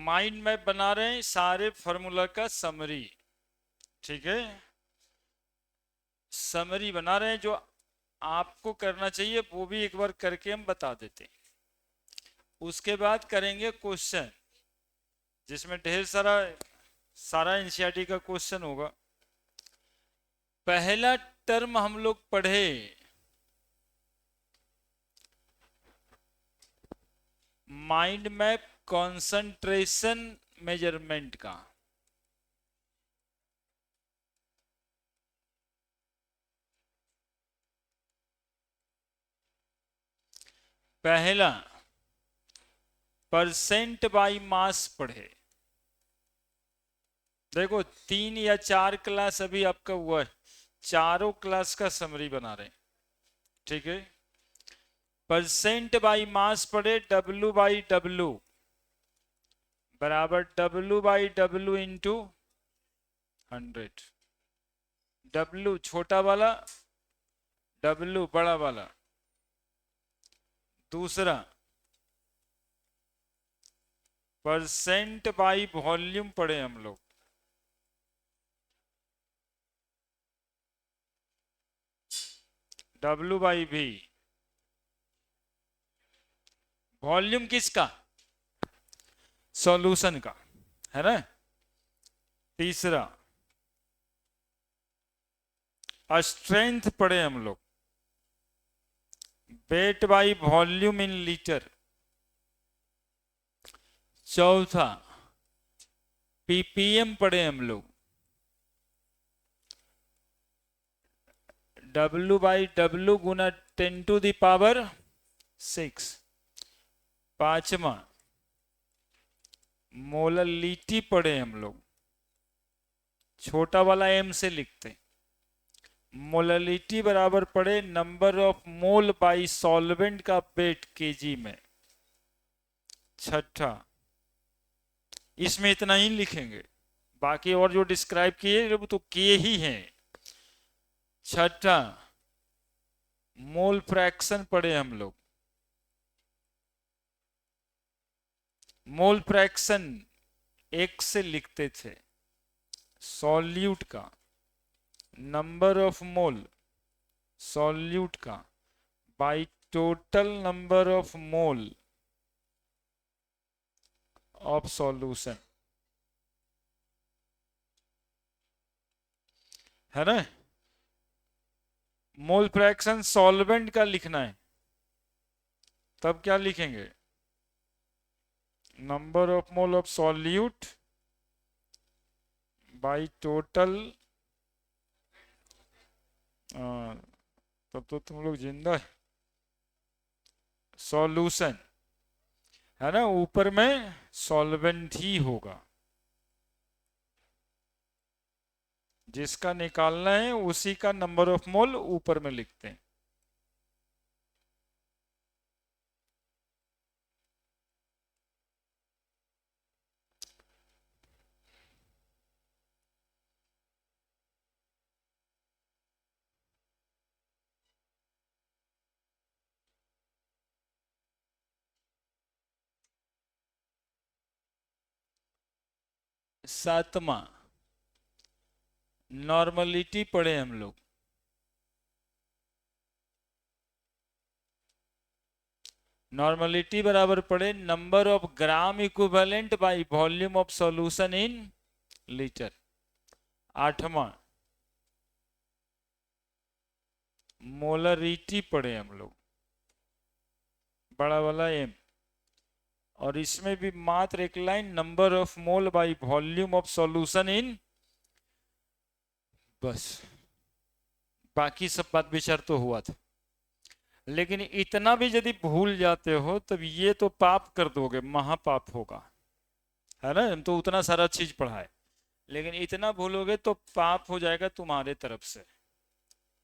Mind map बना रहे हैं सारे फॉर्मूला का समरी। ठीक है, समरी बना रहे हैं, जो आपको करना चाहिए वो भी एक बार करके हम बता देते हैं। उसके बाद करेंगे क्वेश्चन, जिसमें ढेर सारा सारा एनसीईआरटी का क्वेश्चन होगा। पहला टर्म हम लोग पढ़े माइंड मैप कंसंट्रेशन मेजरमेंट का। पहला परसेंट बाय मास पढ़े। देखो 3 या 4 क्लास अभी आपका हुआ है, चारों क्लास का समरी बना रहे हैं। ठीक है, परसेंट बाय मास पढ़े, W बाई डब्लू बराबर W by W into 100। W छोटा वाला, W बड़ा वाला। दूसरा परसेंट बाई वॉल्यूम पढ़े हम लोग, W बाई V। वॉल्यूम किसका? सॉल्यूशन का, है ना। तीसरा स्ट्रेंथ पढ़े हम लोग, weight by volume in litre. चौथा पीपीएम पढ़े हम लोग, W बाई डब्लू गुना 10⁶। पांचवा मोललिटी पढ़े हम लोग, छोटा वाला M से लिखते हैं। मोललिटी बराबर पड़े number of mole by solvent का वेट केजी में। छठा, इसमें इतना ही लिखेंगे, बाकी और जो डिस्क्राइब किए वो तो किए ही हैं। छठा मोल फ्रैक्शन पढ़े हम लोग, मोल फ्रैक्शन एक से लिखते थे। सॉल्यूट का नंबर ऑफ मोल सॉल्यूट का by total number of mole of solution, है ना। मोल फ्रैक्शन सॉल्वेंट का लिखना है, तब क्या लिखेंगे? Number of mole of solute by total. तब तो तुम लोग जिंदा है। सॉल्यूशन, है ना, ऊपर में सॉल्वेंट ही होगा। जिसका निकालना है उसी का नंबर ऑफ मोल ऊपर में लिखते हैं। सातवां नॉर्मलिटी पढ़े हम लोग, नॉर्मलिटी बराबर पड़े number of gram equivalent by volume of solution in litre. आठवां मोलरिटी पढ़े हम लोग, बड़ा वाला M। और इसमें भी मात्र एक line number of mole by volume of solution in, बस बाकी सब बात विचार तो हुआ था। लेकिन इतना भी यदि भूल जाते हो तब ये तो पाप कर दोगे, महापाप होगा, है ना। हम तो उतना सारा चीज पढ़ा है, लेकिन इतना भूलोगे तो पाप हो जाएगा तुम्हारे तरफ से,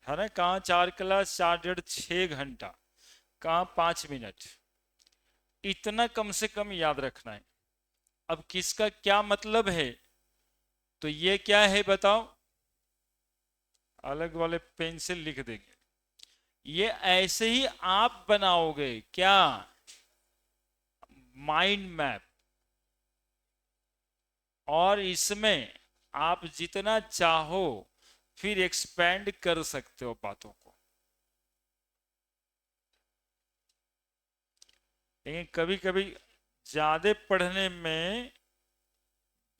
है ना। कहाँ 4 क्लास 4 1.5 6 घंटा, कहाँ 5 मिनट, इतना कम से कम याद रखना है। अब किसका क्या मतलब है, तो ये क्या है बताओ, अलग वाले पेन से लिख देंगे। ये ऐसे ही आप बनाओगे क्या, माइंड मैप। और इसमें आप जितना चाहो फिर एक्सपेंड कर सकते हो बातों को। लेकिन कभी कभी ज्यादा पढ़ने में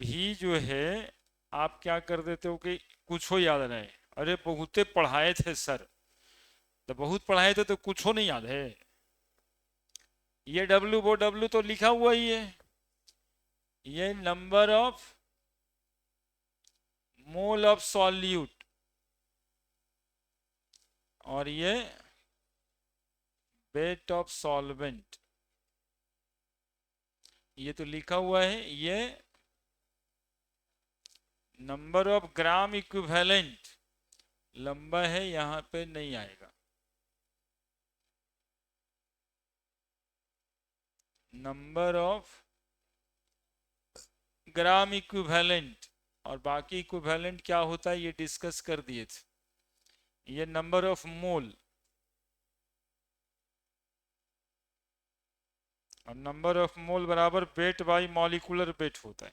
भी जो है आप क्या कर देते हो कि कुछ हो याद नहीं। अरे बहुते पढ़ाए थे सर, तो बहुत पढ़ाए थे तो कुछ हो नहीं याद है। ये डब्ल्यू वो डब्ल्यू तो लिखा हुआ ही है, ये number of mole of solute, और ये वेट ऑफ सॉल्वेंट, ये तो लिखा हुआ है। ये नंबर ऑफ ग्राम इक्विवेलेंट लंबा है, यहां पे नहीं आएगा। नंबर ऑफ ग्राम इक्विवेलेंट, और बाकी इक्विवेलेंट क्या होता है ये डिस्कस कर दिए थे। ये नंबर ऑफ मोल, और नंबर ऑफ मोल बराबर वेट बाई मॉलिक्यूलर वेट होता है।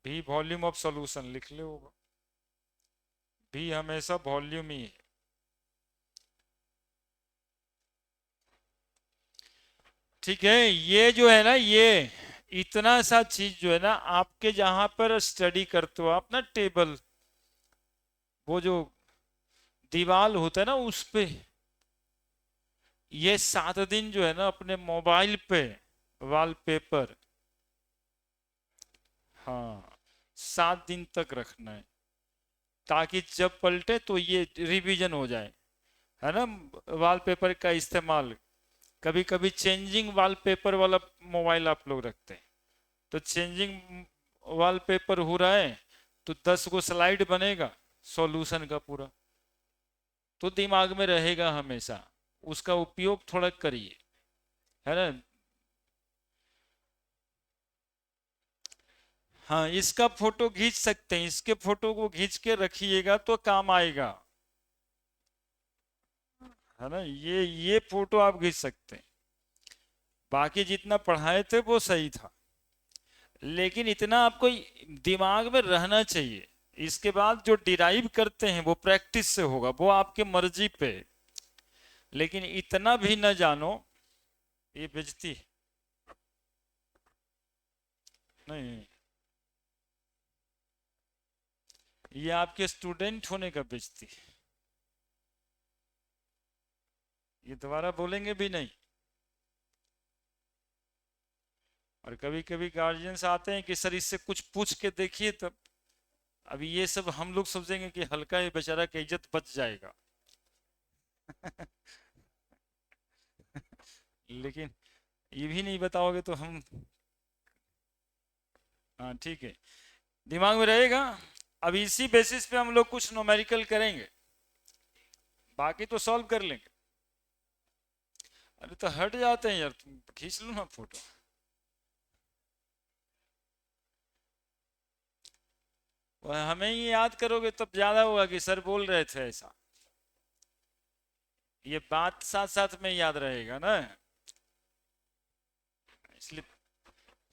भी वॉल्यूम ऑफ सॉल्यूशन लिख ले होगा, भी हमेशा वॉल्यूम ही है। ठीक है, ये जो है ना, ये इतना सा चीज जो है ना, आपके जहां पर स्टडी करते हो आप ना, टेबल, वो जो दीवार होता है ना उस पे, ये 7 दिन जो है ना अपने मोबाइल पे वॉलपेपर, हाँ 7 दिन तक रखना है, ताकि जब पलटे तो ये रिवीजन हो जाए, है ना। वॉलपेपर का इस्तेमाल, कभी कभी चेंजिंग वॉलपेपर वाला मोबाइल आप लोग रखते हैं, तो चेंजिंग वॉलपेपर हो रहा है तो 10 गो स्लाइड बनेगा सॉल्यूशन का पूरा, तो दिमाग में रहेगा हमेशा, उसका उपयोग थोड़ा करिए, है ना। हाँ, इसका फोटो खींच सकते हैं, इसके फोटो को खींच के रखिएगा तो काम आएगा, है ना। ये फोटो आप खींच सकते हैं, बाकी जितना पढ़ाए थे वो सही था, लेकिन इतना आपको दिमाग में रहना चाहिए। इसके बाद जो डिराइव करते हैं वो प्रैक्टिस से होगा, वो आपके मर्जी पे, लेकिन इतना भी न जानो। ये बेइज्जती नहीं, ये आपके स्टूडेंट होने का बेइज्जती, ये दोबारा बोलेंगे भी नहीं। और कभी कभी गार्जियंस आते हैं कि सर इससे कुछ पूछ के देखिए, तब अभी ये सब हम लोग सोचेंगे कि हल्का ये बेचारा की इज्जत बच जाएगा। लेकिन ये भी नहीं बताओगे तो हम, हाँ ठीक है, दिमाग में रहेगा। अब इसी बेसिस पे हम लोग कुछ न्यूमेरिकल करेंगे, बाकी तो सॉल्व कर लेंगे। अरे तो हट जाते हैं यार, तुम खींच लो ना फोटो। वह हमें ही याद करोगे तब ज्यादा होगा कि सर बोल रहे थे ऐसा, ये बात साथ साथ में याद रहेगा ना। इसलिए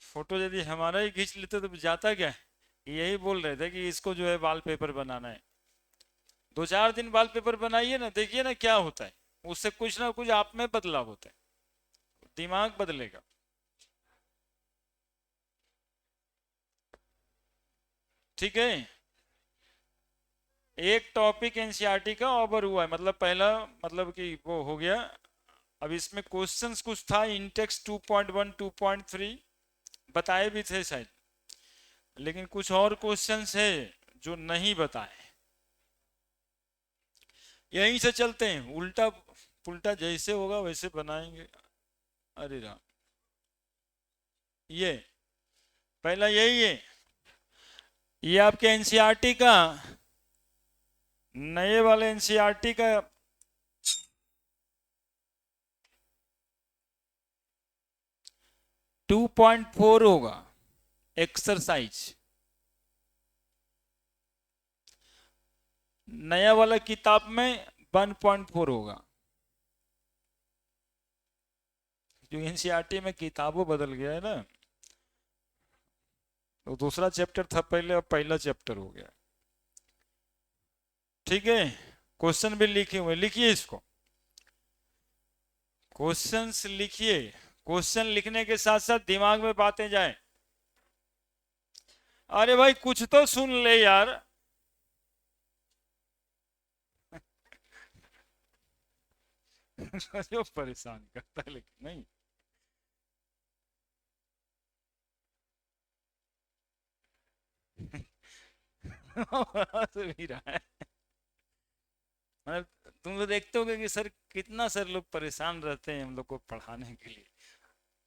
फोटो यदि हमारा ही खींच लेते तो जाता क्या है। यही बोल रहे थे कि इसको जो है वॉलपेपर बनाना है, 2-4 दिन वॉलपेपर बनाइए ना, देखिए ना क्या होता है, उससे कुछ ना कुछ आप में बदलाव होता है, दिमाग बदलेगा। ठीक है, एक टॉपिक एनसीईआरटी का ओवर हुआ है, मतलब पहला, मतलब कि वो हो गया। अब इसमें क्वेश्चंस कुछ था, इंटेक्स 2.1 2.3 बताए भी थे शायद, लेकिन कुछ और क्वेश्चंस है जो नहीं बताए। यहीं से चलते हैं, उल्टा पुल्टा जैसे होगा वैसे बनाएंगे। अरे राम, ये पहला यही है, ये आपके एनसीईआरटी का, नए वाले एनसीईआरटी का 2.4 होगा एक्सरसाइज, नया वाला किताब में 1.4 होगा। जो एनसीईआरटी में किताबों बदल गया है ना, तो दूसरा चैप्टर था पहले, अब पहला चैप्टर हो गया। ठीक है, क्वेश्चन भी लिखे हुए, लिखिए इसको, क्वेश्चंस लिखिए। क्वेश्चन लिखने के साथ साथ दिमाग में बातें जाए। अरे भाई कुछ तो सुन ले यार। जो परेशान करता है लेकिन नहीं। हंस भी रहा है। मतलब तुम लोग देखते होगे कि सर कितना सर लोग परेशान रहते हैं हम लोग को पढ़ाने के लिए।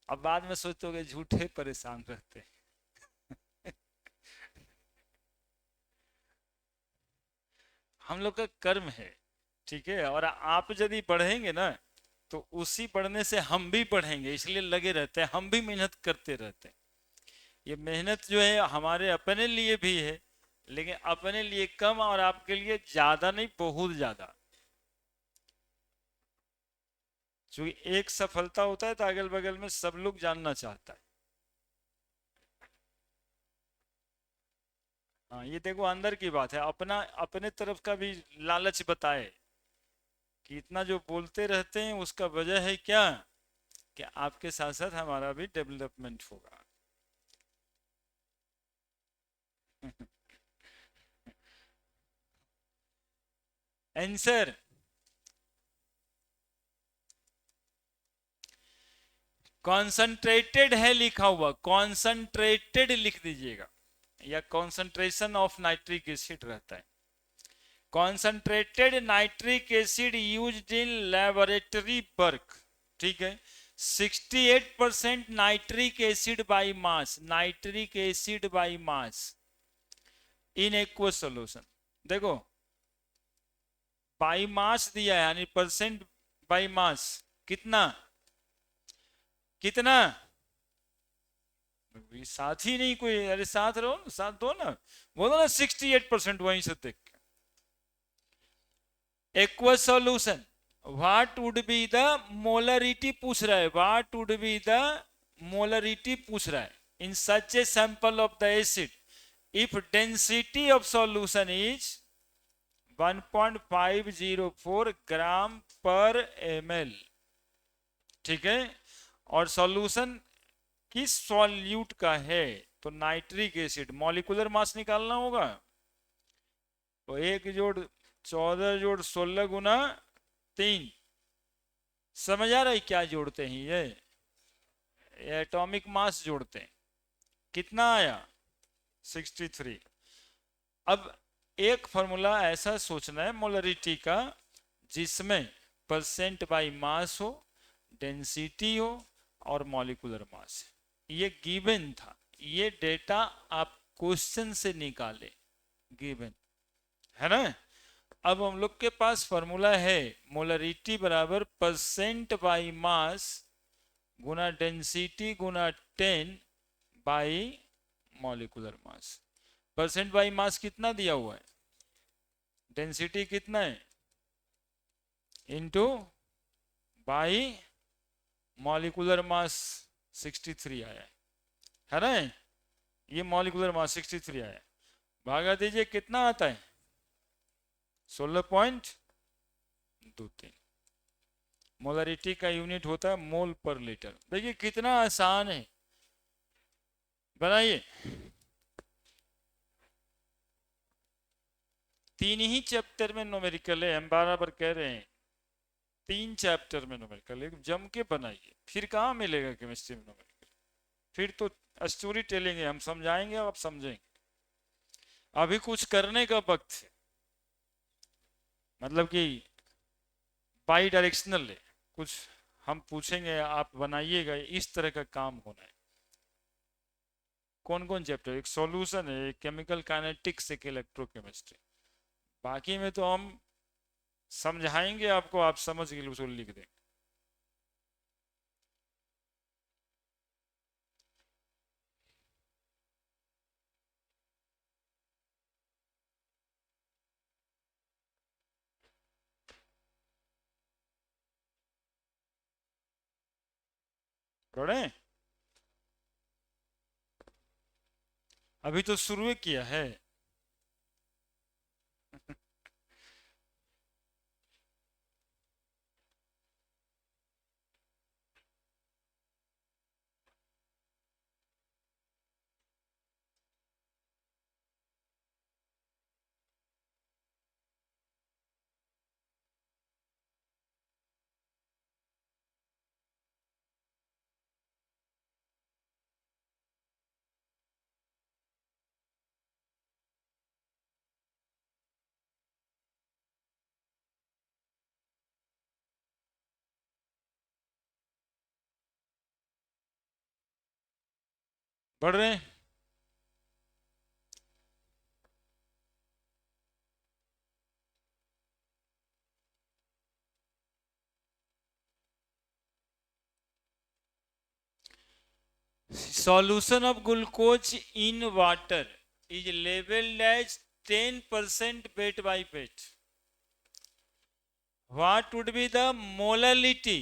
अब बाद में सोचते होगे झूठे परेशान रहते हैं। हम लोग का कर्म है, ठीक है, और आप यदि बढ़ेंगे ना तो उसी बढ़ने से हम भी बढ़ेंगे, इसलिए लगे रहते हैं, हम भी मेहनत करते रहते हैं। ये मेहनत जो है हमारे अपने लिए भी है, लेकिन अपने लिए कम और आपके लिए ज्यादा नहीं, बहुत ज्यादा। क्योंकि एक सफलता होता है तो अगल बगल में सब लोग जानना चाहता है। हाँ ये देखो अंदर की बात है, अपना अपने तरफ का भी लालच बताए कि इतना जो बोलते रहते हैं उसका वजह है क्या, कि आपके साथ साथ हमारा भी डेवलपमेंट होगा। आंसर कॉन्सेंट्रेटेड है लिखा हुआ, कॉन्सेंट्रेटेड लिख दीजिएगा, या कॉन्सेंट्रेशन ऑफ नाइट्रिक एसिड रहता है। Concentrated nitric acid used in laboratory work, ठीक है। 68% nitric acid by mass, nitric acid by mass in aqueous solution. देखो बाई मास दिया है, यानी परसेंट बाई मास, कितना कितना, साथ ही नहीं कोई, अरे साथ रहो, साथ दो ना, बोलो ना 68%, वहीं से देख के aqueous solution. What would be the molarity पूछ रहा है, what would be the molarity पूछ रहा है in such a sample of the acid if density of solution is 1.504 gram per ml, ठीक है। और सॉल्यूशन किस सॉल्यूट का है, तो नाइट्रिक एसिड, मॉलिक्यूलर मास निकालना होगा। तो 1 जोड़ 14 जोड़ 16 गुना 3, समझ आ रहा है क्या जोड़ते हैं ये एटॉमिक मास जोड़ते हैं। कितना आया 63। अब एक फॉर्मूला ऐसा सोचना है मोलरिटी का जिसमें परसेंट बाई मास हो, डेंसिटी हो और मॉलिक्यूलर मास। ये गिवन था, ये डेटा आप क्वेश्चन से निकाले, गिवन है ना। अब हम लोग के पास फॉर्मूला है मोलरिटी बराबर percent by mass Guna density Guna 10 by molecular mass. Percent by मास कितना दिया हुआ है, डेंसिटी कितना है, इनटू बाई मॉलिक्यूलर मास 63 आया है ना। ये मॉलिक्यूलर मास 63 आया, भागा दीजिए कितना आता है 16.23। मोलरिटी का यूनिट होता है मोल पर लीटर। देखिए कितना आसान है, बनाइए। 3 ही चैप्टर में न्यूमेरिकल है, हम बराबर कह रहे हैं 3 चैप्टर में न्यूमेरिकल है, जम के बनाइए, फिर कहाँ मिलेगा केमिस्ट्री में न्यूमेरिकल। फिर तो स्टोरी टेलिंग है, हम समझाएंगे आप समझेंगे। अभी कुछ करने का वक्त है, मतलब कि बाई डायरेक्शनल है, कुछ हम पूछेंगे आप बनाइएगा, इस तरह का काम होना है। कौन कौन चैप्टर, एक सॉल्यूशन है, एक केमिकल काइनेटिक्स, एक इलेक्ट्रोकेमिस्ट्री। बाकी में तो हम समझाएंगे आपको, आप समझ के उसको लिख देंगे। पढ़े अभी तो शुरू किया है। बढ़ रहे हैं। Solution of glucose in water is labeled as 10% weight by weight. What would be the molality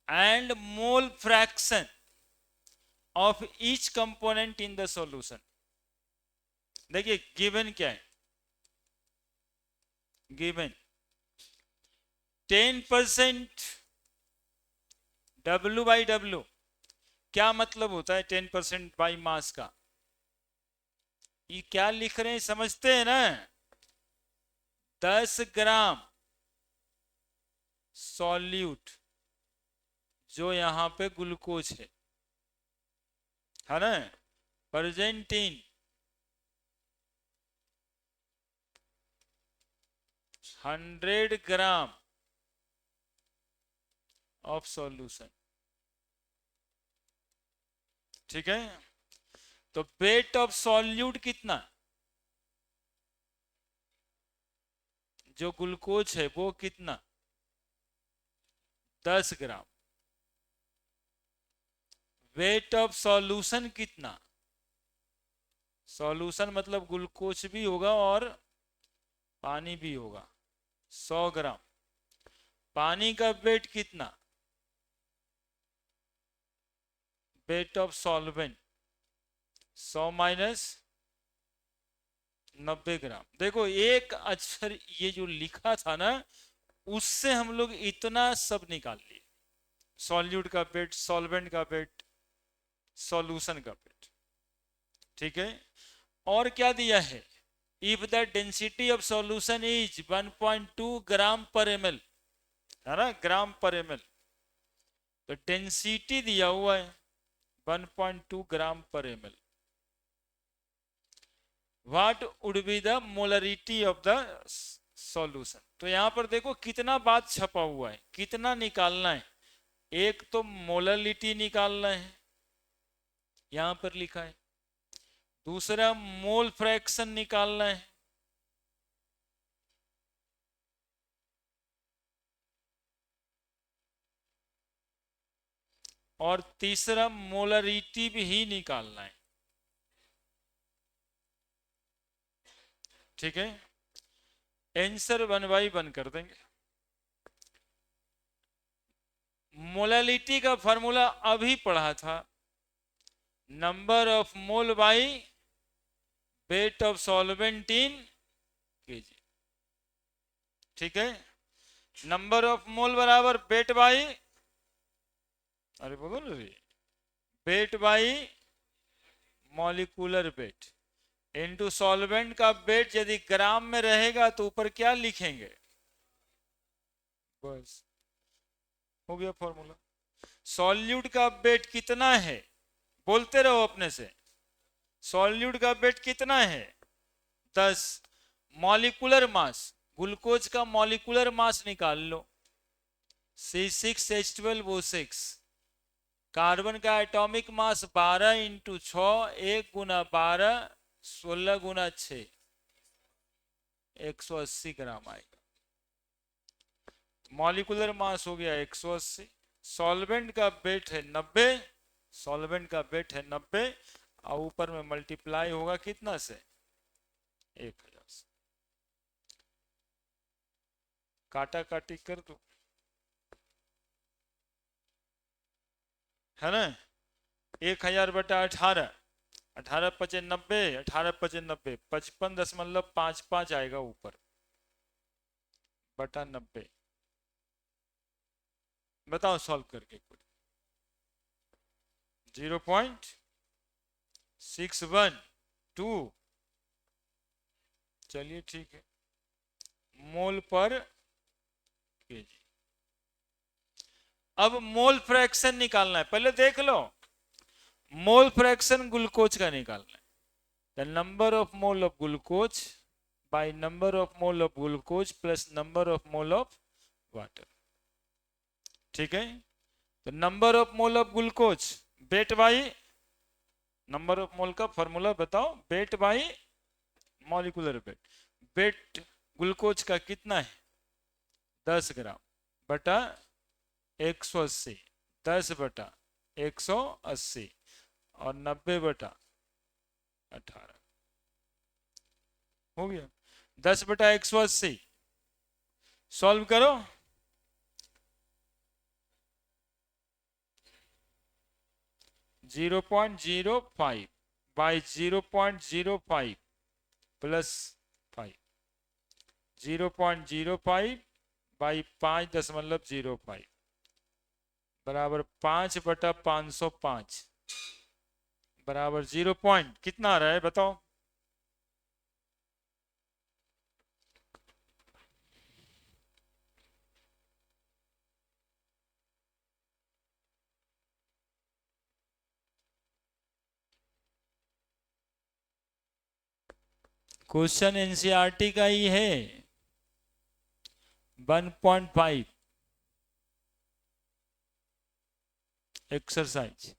and mole fraction of each component in the solution? देखिए गिवन क्या है, गिवन 10% W बाई डब्ल्यू। क्या मतलब होता है 10% बाई मास का? ये क्या लिख रहे हैं समझते हैं ना? 10 ग्राम सॉल्यूट जो यहां पे ग्लूकोज है ना, present in 100 gram of solution. ठीक है, तो वेट ऑफ सॉल्यूट कितना, जो ग्लूकोज है वो कितना, 10 ग्राम। वेट ऑफ सॉल्यूशन कितना, सॉल्यूशन मतलब ग्लूकोज भी होगा और पानी भी होगा, 100 ग्राम। पानी का वेट कितना, वेट ऑफ सॉल्वेंट 100 माइनस 90 ग्राम। देखो एक अक्षर ये जो लिखा था ना, उससे हम लोग इतना सब निकाल लिए, सॉल्यूट का वेट, सॉल्वेंट का वेट, सॉल्यूशन का वेट। ठीक है, और क्या दिया है, if the density of solution is 1.2 gram per ml, है ना, ग्राम पर ml, तो डेंसिटी दिया हुआ है 1.2 ग्राम per ml। What would be the molarity of the solution? तो यहां पर देखो कितना बात छपा हुआ है, कितना निकालना है। एक तो मोलरिटी निकालना है, यहां पर लिखा है। दूसरा मोल फ्रैक्शन निकालना है। और तीसरा मोलरिटी भी ही निकालना है। ठीक है, आंसर 1 बाई 1 कर देंगे। मोलरिटी का फॉर्मूला अभी पढ़ा था, number of mole by weight of solvent in KG. ठीक है, नंबर ऑफ मोल बराबर वेट बाई, अरे बोलो ना, wait by molecular weight into solvent का वेट यदि ग्राम में रहेगा तो ऊपर क्या लिखेंगे, बस हो गया फॉर्मूला। सॉल्यूट का वेट कितना है, बोलते रहो अपने से, सॉल्यूट का वेट कितना है 10। मॉलिक्यूलर मास, ग्लूकोज का मॉलिक्यूलर मास निकाल लो, C6H12O6। कार्बन का एटॉमिक मास 12 इंटू 6, 1 गुना 12, 16 गुना 6, 180 ग्राम आएगा। मॉलिक्यूलर मास हो गया 180। सॉल्वेंट का वेट है 90, सॉल्वेंट का वेट है 90, और ऊपर में मल्टीप्लाई होगा कितना से, 1000 से। काटा काटी कर दो, है ना, 1000 बटा 18 18 × 5 = 90, 18 × 5 = 90, 55.55 आएगा ऊपर बटा 90। बताओ सॉल्व करके कुछ। 0.612। चलिए ठीक है, मोल पर केजी। अब मोल फ्रैक्शन निकालना है, पहले देख लो। मोल फ्रैक्शन ग्लूकोज का निकालना है। The number of mole of glucose by number of mole of glucose plus number of mole of water. ठीक है, तो number of mole of glucose weight by number of mole का formula बताओ, weight by molecular weight. Weight glucose का कितना है? 10 ग्राम बटा 180, 10 बटा 180 और 90 बटा 18 हो गया। 10 बटा 180 सॉल्व करो। 0.05 बाई 0.05 प्लस 5, 0.05 बाई 5.05 बराबर 5 बटा 505 बराबर 0 पॉइंट कितना आ रहा है बताओ। क्वेश्चन एनसीईआरटी का ही है, 1.5 एक्सरसाइज।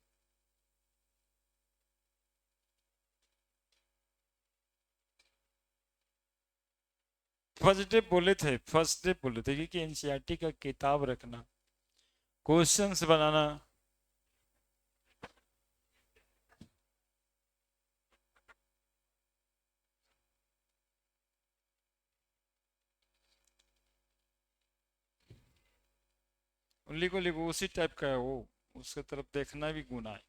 फर्स्ट डे बोले थे, फर्स्ट डे बोले थे कि एनसीईआरटी का किताब रखना, क्वेश्चंस बनाना। लिखो लिखो, उसी टाइप का है वो, उसके तरफ देखना भी गुनाह है।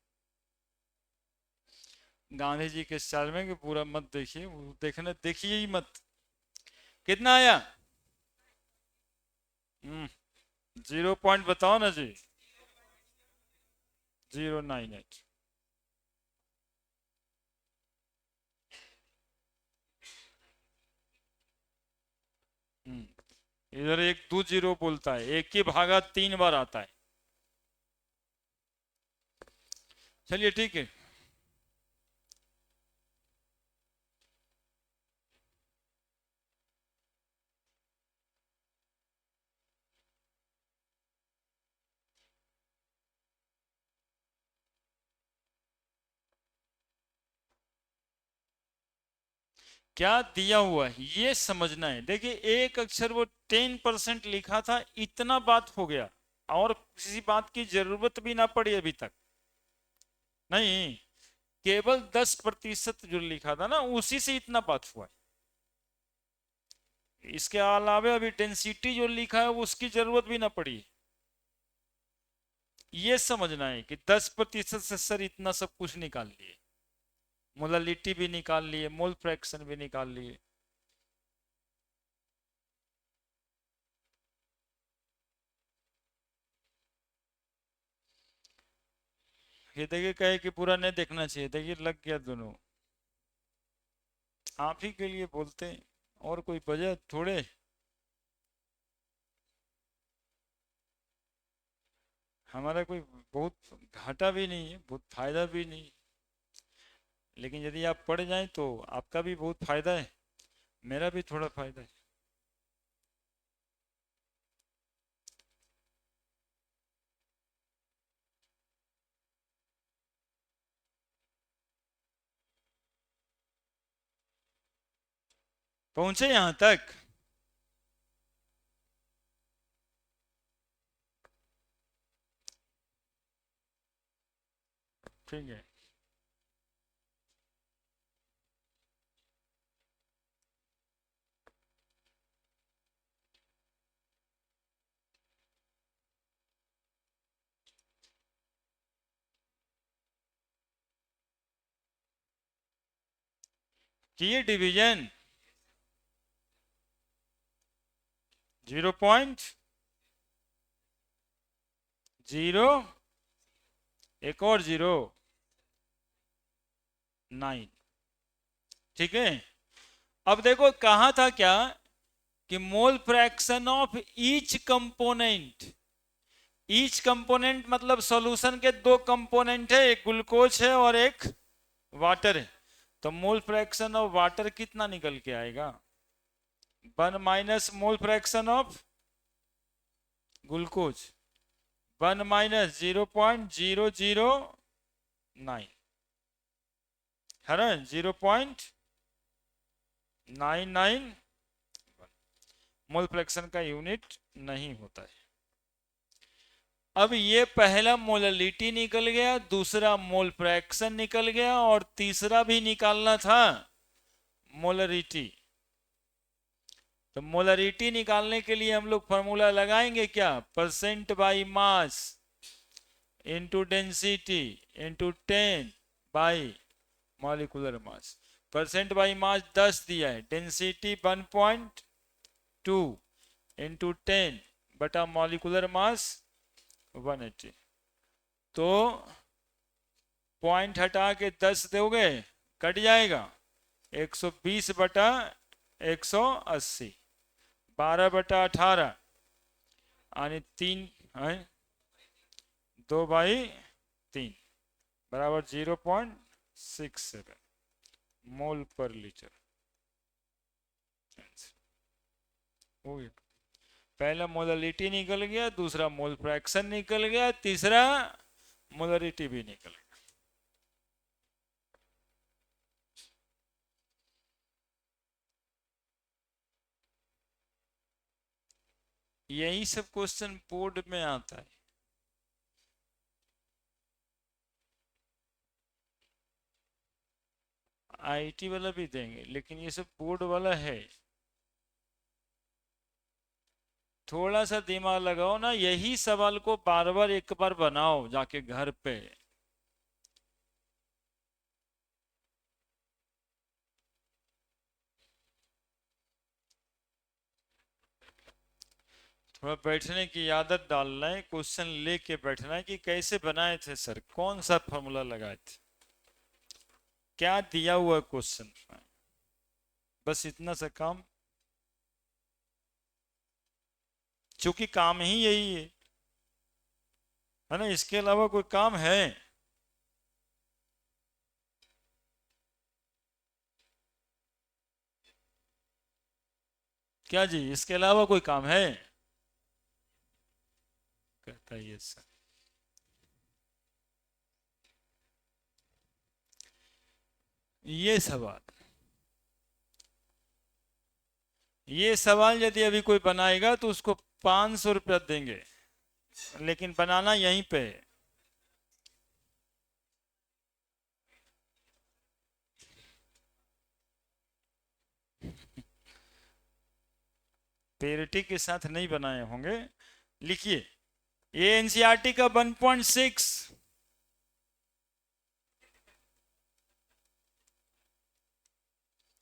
गांधी जी के स्टाइल में कि पूरा मत देखिए, वो देखना देखिए ही मत। कितना आया? 0 पॉइंट बताओ ना जी। 098। इधर एक 2 0 बोलता है, एक की भागा 3 बार आता है। चलिए ठीक है। क्या दिया हुआ है ये समझना है। देखिए एक अक्षर वो 10% लिखा था, इतना बात हो गया, और किसी बात की जरूरत भी ना पड़ी अभी तक। नहीं, केवल 10% जो लिखा था ना उसी से इतना बात हुआ है। इसके अलावा अभी डेंसिटी जो लिखा है उसकी जरूरत भी ना पड़ी। ये समझना है कि 10% से सर इतना सब कुछ निकाल लिए, मोलालिटी भी निकाल लिए, मोल फ्रैक्शन भी निकाल लिए। ये देखिए कहे कि पूरा नहीं देखना चाहिए, देखिए लग गया दोनों। आप ही के लिए बोलते हैं, और कोई वजह थोड़े। हमारा कोई बहुत घाटा भी नहीं है, बहुत फायदा भी नहीं, लेकिन यदि आप पढ़ जाएं तो आपका भी बहुत फायदा है, मेरा भी थोड़ा फायदा है। पहुंचे यहां तक? ठीक है। किए डिवीजन 0.0, एक और 0.9। ठीक है, अब देखो कहा था क्या कि mole fraction of each component. Each component मतलब सॉल्यूशन के दो कंपोनेंट है, एक ग्लूकोज है और एक वाटर है। तो मोल फ्रैक्शन ऑफ वाटर कितना निकल के आएगा? 1 minus mole fraction of glucose 1 minus 0.009 है ना, 0.99 मोल फ्रैक्शन का यूनिट नहीं होता है। अब ये पहला मोललिटी निकल गया, दूसरा मोल फ्रैक्शन निकल गया और तीसरा भी निकालना था मोलरिटी। तो मोलरिटी निकालने के लिए हम लोग फॉर्मूला लगाएंगे क्या? Percent by mass into density into 10 by molecular mass. Percent by मास 10 दिया है, डेंसिटी 1.2 इंटू 10 बटा मॉलिक्यूलर मास 180। तो पॉइंट हटा के 10 दोगे कट जाएगा, 120 बटा 180, 12 बटा 18 यानी 3 है, 2/3 बराबर 0.67 मोल पर लीटर। हो गया, पहला मोलरिटी निकल गया, दूसरा मोल फ्रैक्शन निकल गया, तीसरा मोलरिटी भी निकल गया। यही सब क्वेश्चन बोर्ड में आता है। आईटी वाला भी देंगे, लेकिन ये सब बोर्ड वाला है। थोड़ा सा दिमाग लगाओ ना, यही सवाल को बार बार एक बार बनाओ जाके घर पे। थोड़ा बैठने की आदत डालना है, क्वेश्चन लेके बैठना है कि कैसे बनाए थे सर, कौन सा फॉर्मूला लगाए थे, क्या दिया हुआ क्वेश्चन। बस इतना सा काम, क्योंकि काम ही यही है ना, इसके अलावा कोई काम है? क्या जी, इसके अलावा कोई काम है? कहता है यस सर। ये सवाल यदि अभी कोई बनाएगा तो उसको 500 रुपया देंगे, लेकिन बनाना यहीं पे है। पेरिटी के साथ नहीं बनाए होंगे। लिखिए, ये एनसीईआरटी का 1.6,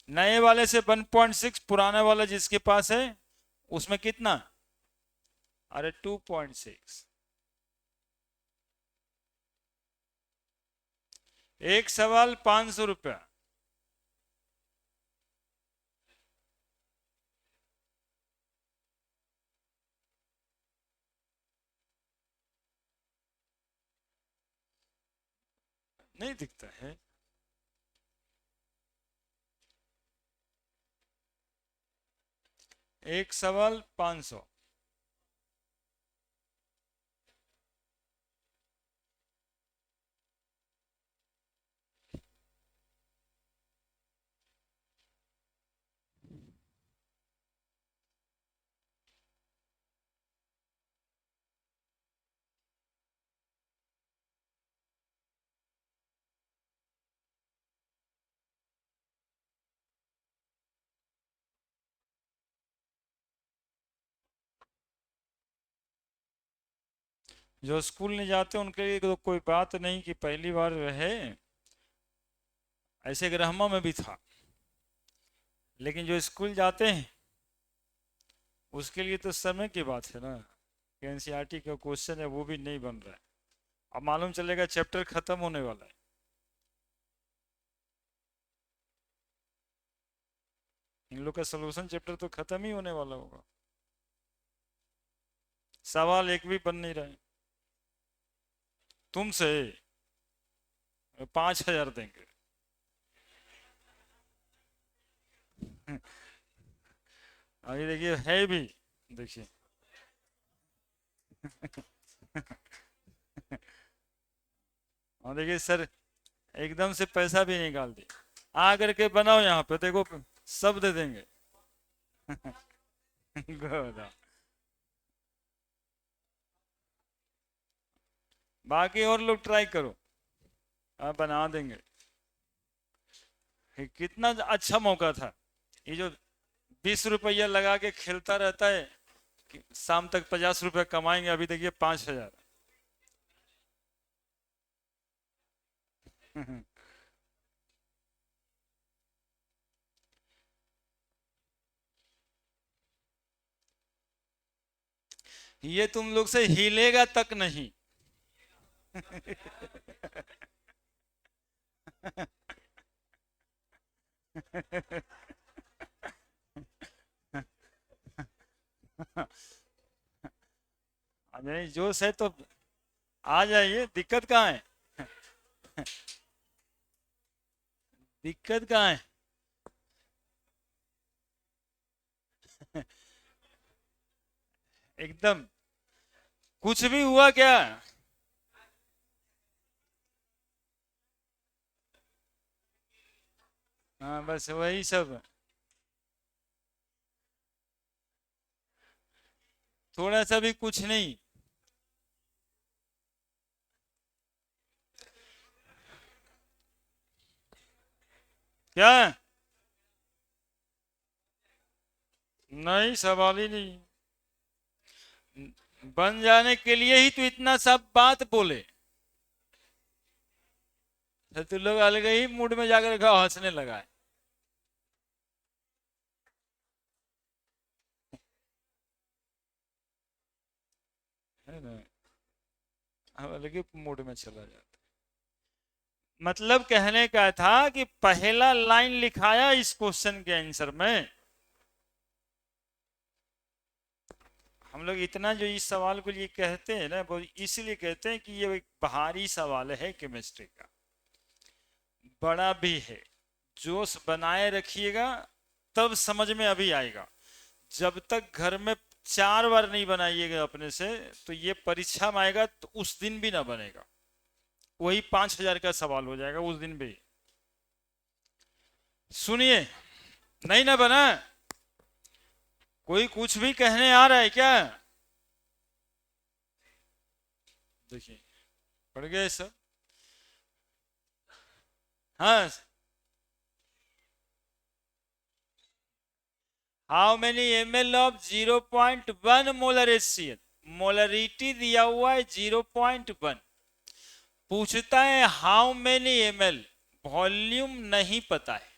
नए वाले से 1.6, पुराने वाला जिसके पास है उसमें कितना? अरे 2.6। एक सवाल 500 रुपया। नहीं दिखता है? एक सवाल 500। जो स्कूल नहीं जाते उनके लिए तो कोई बात नहीं कि पहली बार है, ऐसे ग्रामा में भी था। लेकिन जो स्कूल जाते हैं उसके लिए तो समय की बात है ना कि एनसीईआरटी का क्वेश्चन है वो भी नहीं बन रहा है। अब मालूम चलेगा चैप्टर खत्म होने वाला है। इन लोग का सोल्यूशन चैप्टर तो खत्म ही होने वाला होगा। सवाल एक भी बन नहीं रहा है। तुमसे 5,000 देंगे। अभी देखिए है भी, देखिए। और देखिए सर एकदम से पैसा भी निकाल दी, आ करके बनाओ यहाँ पे देखो, सब दे देंगे। गोदा। बाकी और लोग ट्राई करो, आप बना देंगे। ये कितना अच्छा मौका था, ये जो 20 रुपया लगा के खेलता रहता है कि शाम तक 50 रुपया कमाएंगे, अभी देखिए 5,000। ये तुम लोग से हिलेगा तक नहीं। नहीं जोश है तो आ जाइए, दिक्कत कहाँ है? दिक्कत कहाँ है? एकदम कुछ भी हुआ क्या? हाँ बस वही सब, थोड़ा सा भी कुछ नहीं। क्या? नहीं सवाल ही नहीं। बन जाने के लिए ही तो इतना सब बात बोले, तो तुम लोग अलग ही मूड में जाकर के हंसने लगा है। है ना? हम अलग ही मूड में चला जाता। मतलब कहने का था कि पहला लाइन लिखाया इस क्वेश्चन के आंसर में। हम लोग इतना जो इस सवाल को लिए कहते हैं ना, वो इसलिए कहते हैं कि ये एक भारी सवाल है केमिस्ट्री का, बड़ा भी है। जोश बनाए रखिएगा तब समझ में अभी आएगा। जब तक घर में 4 बार नहीं बनाइएगा अपने से, तो ये परीक्षा में आएगा तो उस दिन भी ना बनेगा, वही 5,000 का सवाल हो जाएगा उस दिन भी। सुनिए, नहीं ना बना, कोई कुछ भी कहने आ रहा है क्या? देखिए पड़ गए सब। हाँ, how many ml of 0.1 molar HCl, molarity दिया हुआ है 0.1। पूछता है हाउ मेनी ml, वॉल्यूम नहीं पता है,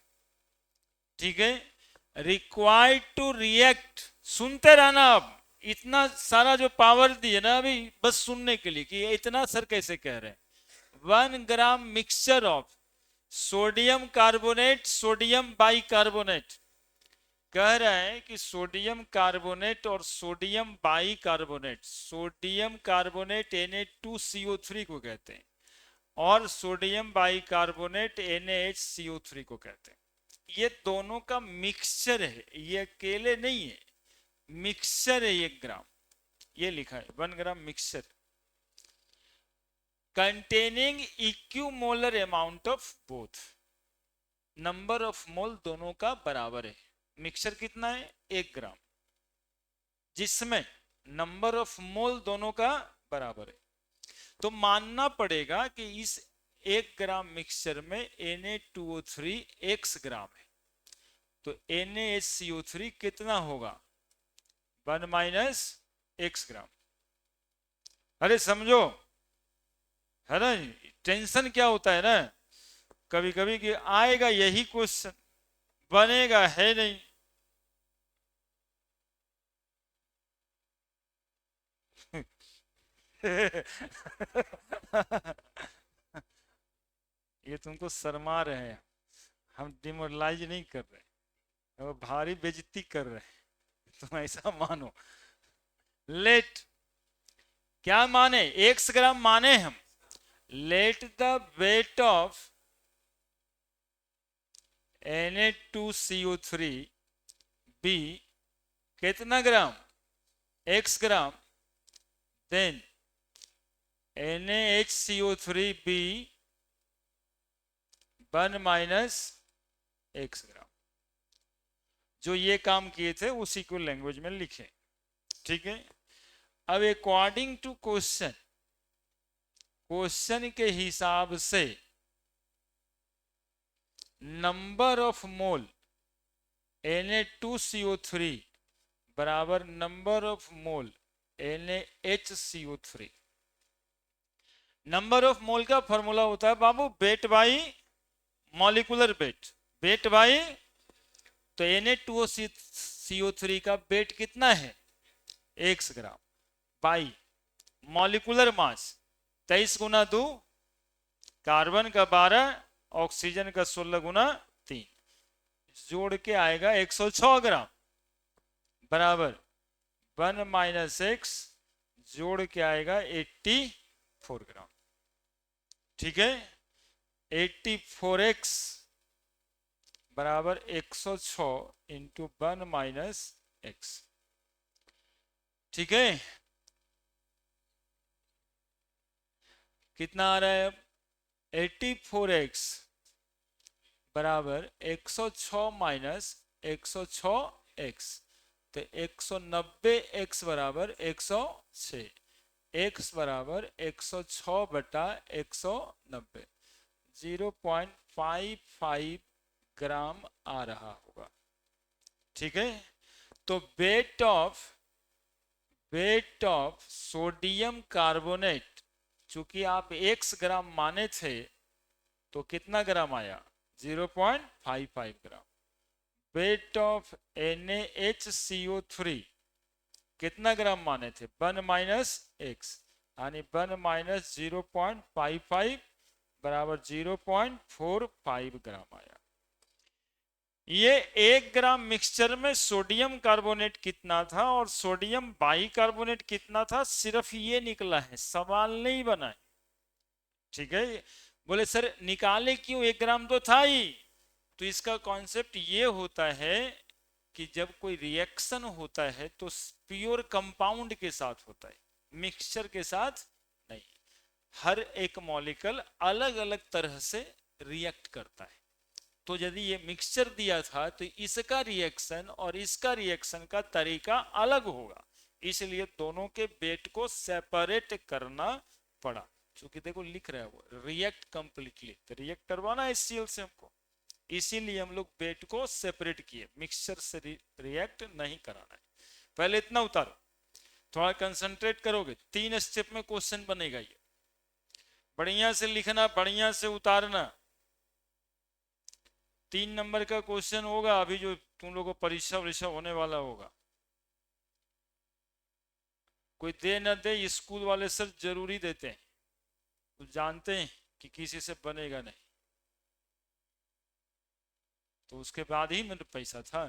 ठीक है। रिक्वायर्ड टू रिएक्ट, सुनते रहना। अब इतना सारा जो पावर दिए ना अभी बस सुनने के लिए कि इतना सर कैसे कह रहे हैं। 1 gram mixture of sodium carbonate, sodium bicarbonate. कह रहा है कि सोडियम कार्बोनेट और sodium bicarbonate, sodium carbonate Na2CO3 को कहते हैं, और सोडियम बाइकार्बोनेट NaHCO3 को कहते हैं। ये दोनों का मिक्सचर है, ये अकेले नहीं है, मिक्सचर है 1 ग्राम। ये लिखा है 1 gram mixture containing equimolar amount of both, number of mole दोनों का बराबर है। मिक्सचर कितना है? 1 ग्राम, जिसमें नंबर ऑफ मोल दोनों का बराबर है। तो मानना पड़ेगा कि इस 1 ग्राम मिक्सचर में Na2O3 x ग्राम है, तो NaHCO3 कितना होगा? 1 माइनस x ग्राम। अरे समझो, है ना? टेंशन क्या होता है ना कभी कभी कि आएगा यही क्वेश्चन, बनेगा है नहीं। ये तुमको शर्मा रहे हैं, हम डिमोरलाइज नहीं कर रहे, वो भारी बेइज्जती कर रहे हैं, तुम ऐसा मानो। लेट क्या माने, 1 ग्राम माने हम। Let the weight of Na2CO3 be कितना gram, x gram, then NaHCO3 be 1 minus x gram. जो ये काम किए थे उसी को लैंग्वेज में लिखे, ठीक है। अब अकॉर्डिंग टू क्वेश्चन, क्वेश्चन के हिसाब से नंबर ऑफ मोल Na2CO3 बराबर number of mole NaHCO3। Number of mole का फॉर्मूला होता है बाबू weight by molecular weight, weight by, तो Na2CO3 का वेट कितना है, x gram, by molecular mass 23 गुना 2, कार्बन का 12, ऑक्सीजन का 16 गुना 3, जोड़ के आएगा 106 ग्राम, बराबर 1 माइनस एक्स, जोड़ के आएगा 84 ग्राम, ठीक है। 84x बराबर 106 इंटू 1 माइनस एक्स, ठीक है। कितना आ रहा है अब, 84x बराबर 106 माइनस 106x, तो 190x बराबर 106, x बराबर 106 बटा 190, 0.55 ग्राम आ रहा होगा, ठीक है। तो वेट ऑफ सोडियम कार्बोनेट, चूंकि आप x ग्राम माने थे तो कितना ग्राम आया, 0.55 ग्राम। वेट ऑफ NaHCO3 कितना ग्राम माने थे, 1 माइनस एक्स, यानी 1 माइनस 0.55 बराबर 0.45 ग्राम आया। ये 1 ग्राम मिक्सचर में सोडियम कार्बोनेट कितना था और सोडियम बाइकार्बोनेट कितना था, सिर्फ ये निकला है, सवाल नहीं बना है, ठीक है। बोले सर निकाले क्यों, 1 ग्राम तो था ही। तो इसका कॉन्सेप्ट ये होता है कि जब कोई रिएक्शन होता है तो प्योर कंपाउंड के साथ होता है, मिक्सचर के साथ नहीं। हर एक मॉलिक्यूल अलग अलग तरह से रिएक्ट करता है। तो यदि ये मिक्सचर दिया था तो इसका रिएक्शन और इसका रिएक्शन का तरीका अलग होगा, इसलिए दोनों के वेट को सेपरेट करना पड़ा। क्योंकि देखो लिख रहा है वो रिएक्ट कंप्लीटली, तो रिएक्ट करवाना है HCl से हमको, इसीलिए हम लोग वेट को सेपरेट किए, मिक्सचर से रिएक्ट नहीं कराना है। पहले इतना उतारो, थोड़ा कंसंट्रेट करोगे 3 स्टेप में क्वेश्चन बनेगा, ये बढ़िया से लिखना, बढ़िया से उतारना। 3 नंबर का क्वेश्चन होगा अभी जो तुम लोगों को परीक्षा वरीक्षा होने वाला होगा, कोई दे न दे, स्कूल वाले सर जरूरी देते हैं, तो जानते हैं कि किसी से बनेगा नहीं, तो उसके बाद ही मेरे पैसा था।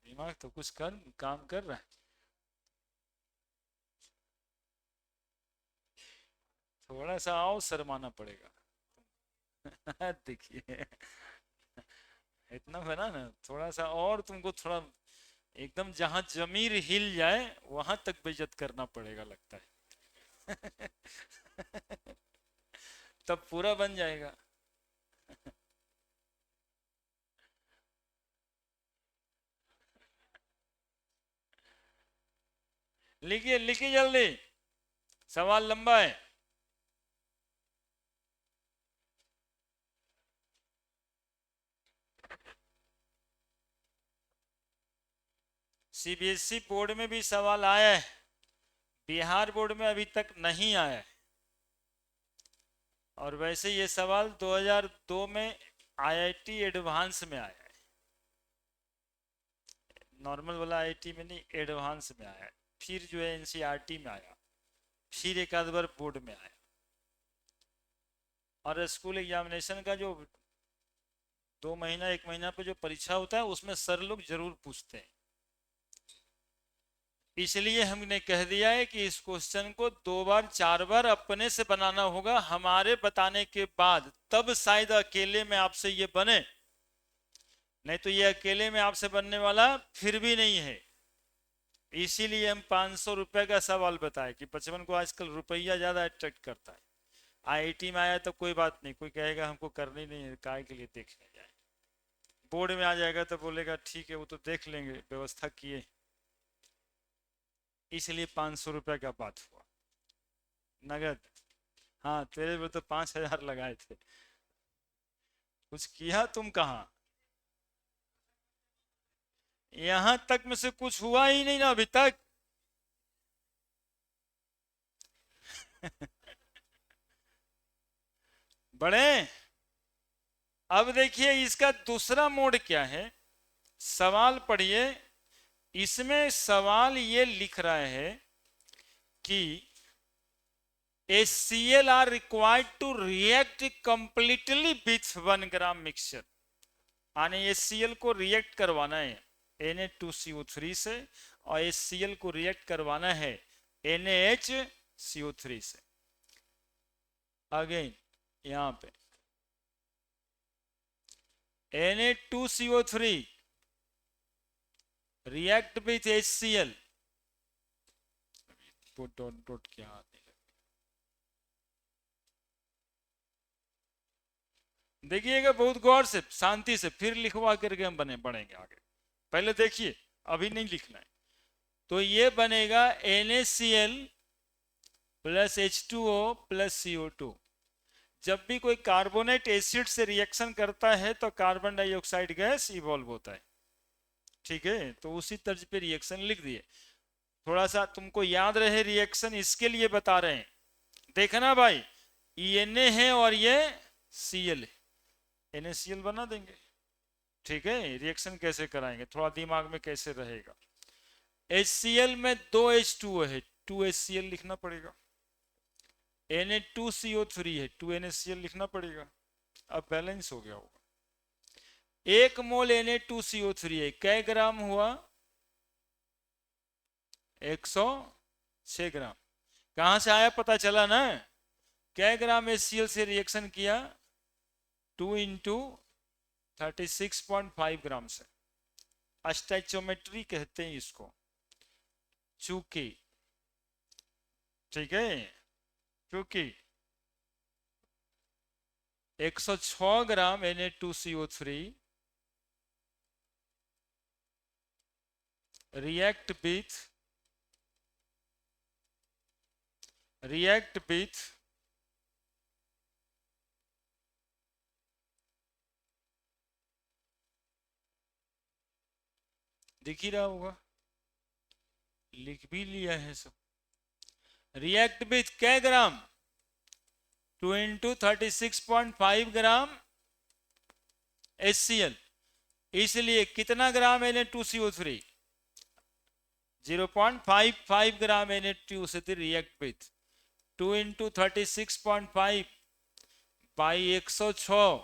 दिमाग तो कुछ काम कर रहा है, थोड़ा सा आओ शर्माना पड़ेगा। देखिए इतना बना ना, थोड़ा सा और तुमको थोड़ा एकदम जहां जमीर हिल जाए वहां तक बेइज्जत करना पड़ेगा लगता है। तब पूरा बन जाएगा। लिखिए लिखिए जल्दी, सवाल लंबा है। CBSE बोर्ड में भी सवाल आया है, बिहार बोर्ड में अभी तक नहीं आया है। और वैसे ये सवाल 2002 में आईआईटी एडवांस में आया है, नॉर्मल वाला आईआईटी में नहीं, एडवांस में आया है। फिर जो है एनसीईआरटी में आया, फिर एक आध बार बोर्ड में आया। और स्कूल एग्जामिनेशन का जो 2 महीना 1 महीना पे जो परीक्षा होता है उसमें सर लोग जरूर पूछते हैं। इसलिए हमने कह दिया है कि इस क्वेश्चन को 2 बार 4 बार अपने से बनाना होगा हमारे बताने के बाद, तब शायद अकेले में आपसे ये बने, नहीं तो ये अकेले में आपसे बनने वाला फिर भी नहीं है। इसीलिए हम 500 रुपए का सवाल बताए कि बचपन को आजकल रुपया ज्यादा अट्रैक्ट करता है। आईआईटी में आया तो कोई बात नहीं, कोई कहेगा हमको करनी नहीं है, काय के लिए देखने जाए। बोर्ड में आ जाएगा तो बोलेगा ठीक है वो तो देख लेंगे, व्यवस्था किए। इसलिए 500 रुपए का बात हुआ नगद। हाँ तेरे में तो 5000 लगाए थे, कुछ किया तुम कहाँ? यहां तक में से कुछ हुआ ही नहीं ना अभी तक। बड़े, अब देखिए इसका दूसरा मोड क्या है, सवाल पढ़िए। इसमें सवाल ये लिख रहा है कि HCl are required to react completely with 1 gram mixture। यानी HCl को रिएक्ट करवाना है Na2CO3 से और HCl को रिएक्ट करवाना है NaHCO3 से। अगेन यहां पे Na2CO3 react with HCl, dot क्या आने लगे। देखिएगा बहुत गौर से शांति से, फिर लिखवा करके हम बने बढ़ेंगे आगे। पहले देखिए, अभी नहीं लिखना है। तो ये बनेगा NaCl plus H2O plus CO2। जब भी कोई कार्बोनेट एसिड से रिएक्शन करता है तो कार्बन डाइऑक्साइड गैस इवॉल्व होता है, ठीक है। तो उसी तर्ज पे रिएक्शन लिख दिए। थोड़ा सा तुमको याद रहे रिएक्शन, इसके लिए बता रहे हैं। देखना भाई, ये Na है और ये Cl है, NaCl बना देंगे, ठीक है। रिएक्शन कैसे कराएंगे थोड़ा दिमाग में कैसे रहेगा। HCl में 2 H2O है, 2 HCl लिखना पड़ेगा। Na2CO3 है, 2 NaCl लिखना पड़ेगा। अब बैलेंस हो गया होगा। 1 मोल Na2CO3 है, कै ग्राम हुआ? 106 ग्राम। कहां से आया पता चला ना? कै ग्राम HCl से रिएक्शन किया? 2 इंटू 36.5 ग्राम से। स्टैचोमेट्री कहते हैं इसको, चूंकि, ठीक है, क्योंकि 106 ग्राम Na2CO3 react with दिख ही रहा होगा, लिख भी लिया है सब। रिएक्ट विथ कै ग्राम? 2 इंटू 36.5 ग्राम HCl। इसलिए कितना ग्राम Na2CO3? 0.55 gram Na2CO3 react with 2 into 36.5 by 106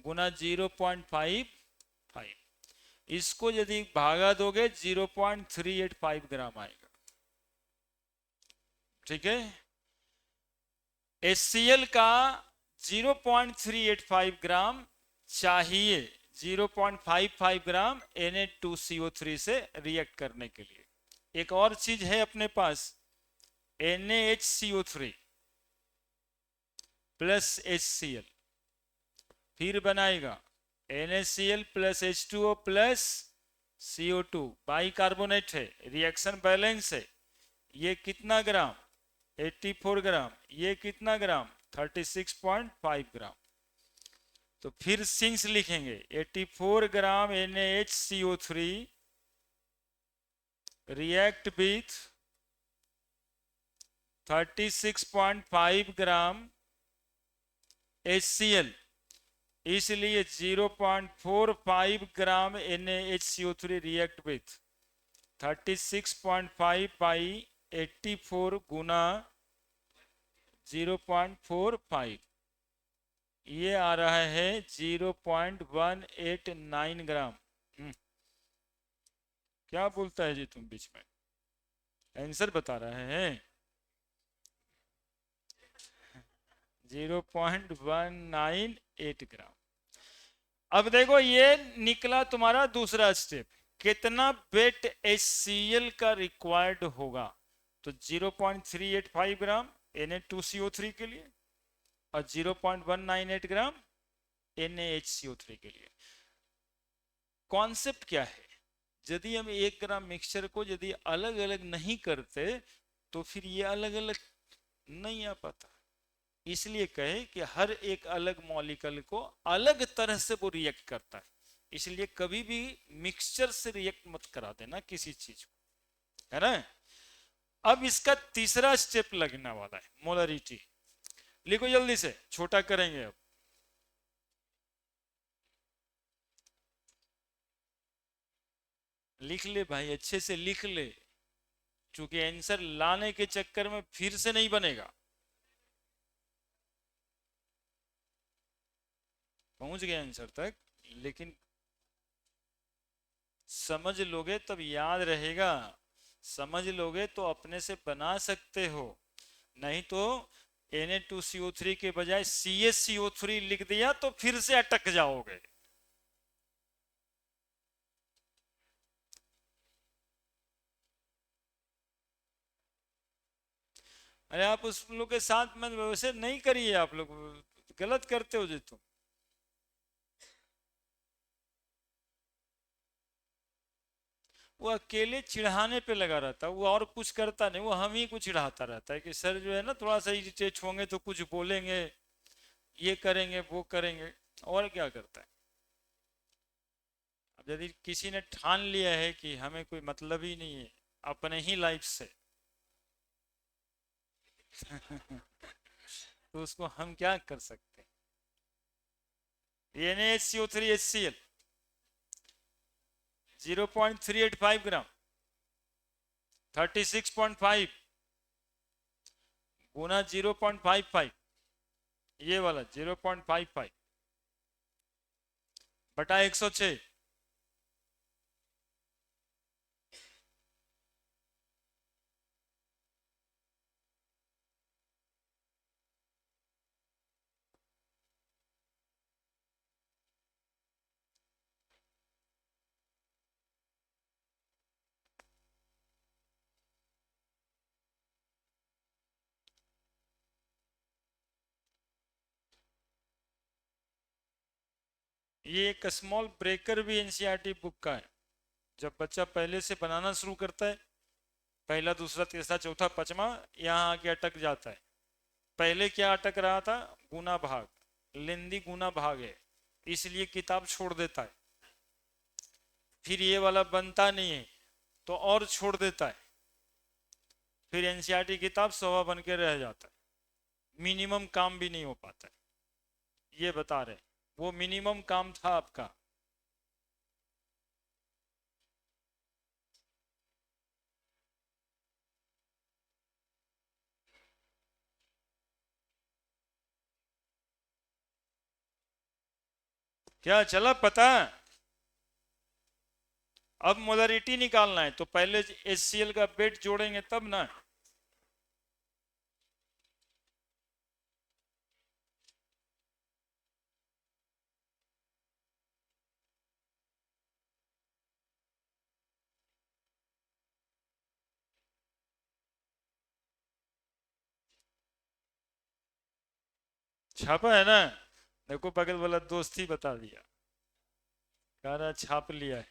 गुना 0.55। इसको यदि भागा दोगे 0.385 ग्राम आएगा, ठीक है। HCl का 0.385 ग्राम चाहिए 0.55 ग्राम Na2CO3 से रिएक्ट करने के लिए। एक और चीज है अपने पास, NaHCO3 प्लस HCl, फिर बनाएगा NaCl plus H2O plus CO2, by carbonate है, रिएक्शन बैलेंस है। ये कितना ग्राम? 84 ग्राम। ये कितना ग्राम? 36.5 ग्राम। तो फिर सिंस लिखेंगे 84 ग्राम NaHCO3 react with 36.5 gram HCl, इसलिए 0.45 ग्राम NaHCO3 रिएक्ट विथ 36.5 बाई 84 गुना 0.45, ये आ रहा है 0.189 ग्राम। क्या बोलता है जी तुम बीच में, आंसर बता रहे हैं। 0.198 ग्राम। अब देखो ये निकला तुम्हारा दूसरा स्टेप, कितना वेट HCl का रिक्वायर्ड होगा, तो 0.385 ग्राम Na2CO3 के लिए और 0.198 ग्राम NaHCO3 के लिए। कॉन्सेप्ट क्या है, यदि हम 1 ग्राम मिक्सचर को यदि अलग अलग नहीं करते तो फिर ये अलग अलग नहीं आ पाता, इसलिए कहे कि हर एक अलग मॉलिक्यूल को अलग तरह से वो रिएक्ट करता है, इसलिए कभी भी मिक्सचर से रिएक्ट मत करा देना किसी चीज को, है ना। अब इसका तीसरा स्टेप लगने वाला है, मोलरिटी। लिखो जल्दी से, छोटा करेंगे अब। लिख ले भाई, अच्छे से लिख ले, क्योंकि आंसर लाने के चक्कर में फिर से नहीं बनेगा। पहुंच गए आंसर तक, लेकिन समझ लोगे तब याद रहेगा, समझ लोगे तो अपने से बना सकते हो, नहीं तो Na2CO3 के बजाय CaCO3 लिख दिया तो फिर से अटक जाओगे। अरे आप उस लोग के साथ में वैसे नहीं करिए, आप लोग गलत करते हो जी तुम। वो अकेले चिढ़ाने पे लगा रहता है, वो और कुछ करता नहीं, वो हम ही को चिढ़ाता रहता है कि सर जो है ना थोड़ा सा इरिटेट होंगे तो कुछ बोलेंगे, ये करेंगे वो करेंगे, और क्या करता है। अब यदि किसी ने ठान लिया है कि हमें कोई मतलब ही नहीं है अपने ही लाइफ से तो उसको हम क्या कर सकते हैं। NaHCO3 HCl 0.385 ग्राम 36.5 गुना 0.55, ये वाला 0.55 बटा 106, ये एक स्मॉल ब्रेकर भी एनसीईआरटी बुक का है। जब बच्चा पहले से बनाना शुरू करता है, पहला दूसरा तीसरा चौथा पांचवा, यहाँ आके अटक जाता है। पहले क्या अटक रहा था, गुना भाग, लेंदी गुना भाग है, इसलिए किताब छोड़ देता है। फिर ये वाला बनता नहीं है तो और छोड़ देता है, फिर एनसीईआरटी किताब सवा बन के रह जाता है, मिनिमम काम भी नहीं हो पाता है। ये बता रहे, वो मिनिमम काम था आपका। क्या चला पता। अब मोलरिटी निकालना है तो पहले HCl का वेट जोड़ेंगे तब ना। छापा है ना, देखो बगल वाला दोस्त ही बता दिया, कह रहा छाप लिया है।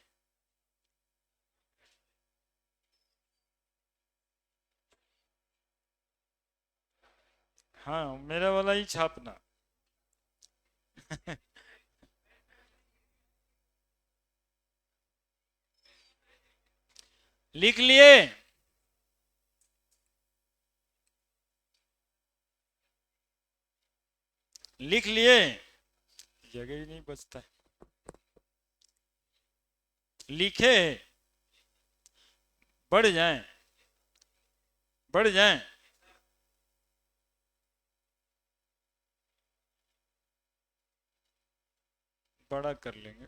हाँ मेरा वाला ही छापना। लिख लिए। लिख लिए, जगह ही नहीं बचता है। लिखे, बढ़ जाएं, बढ़ जाएं। बड़ा कर लेंगे।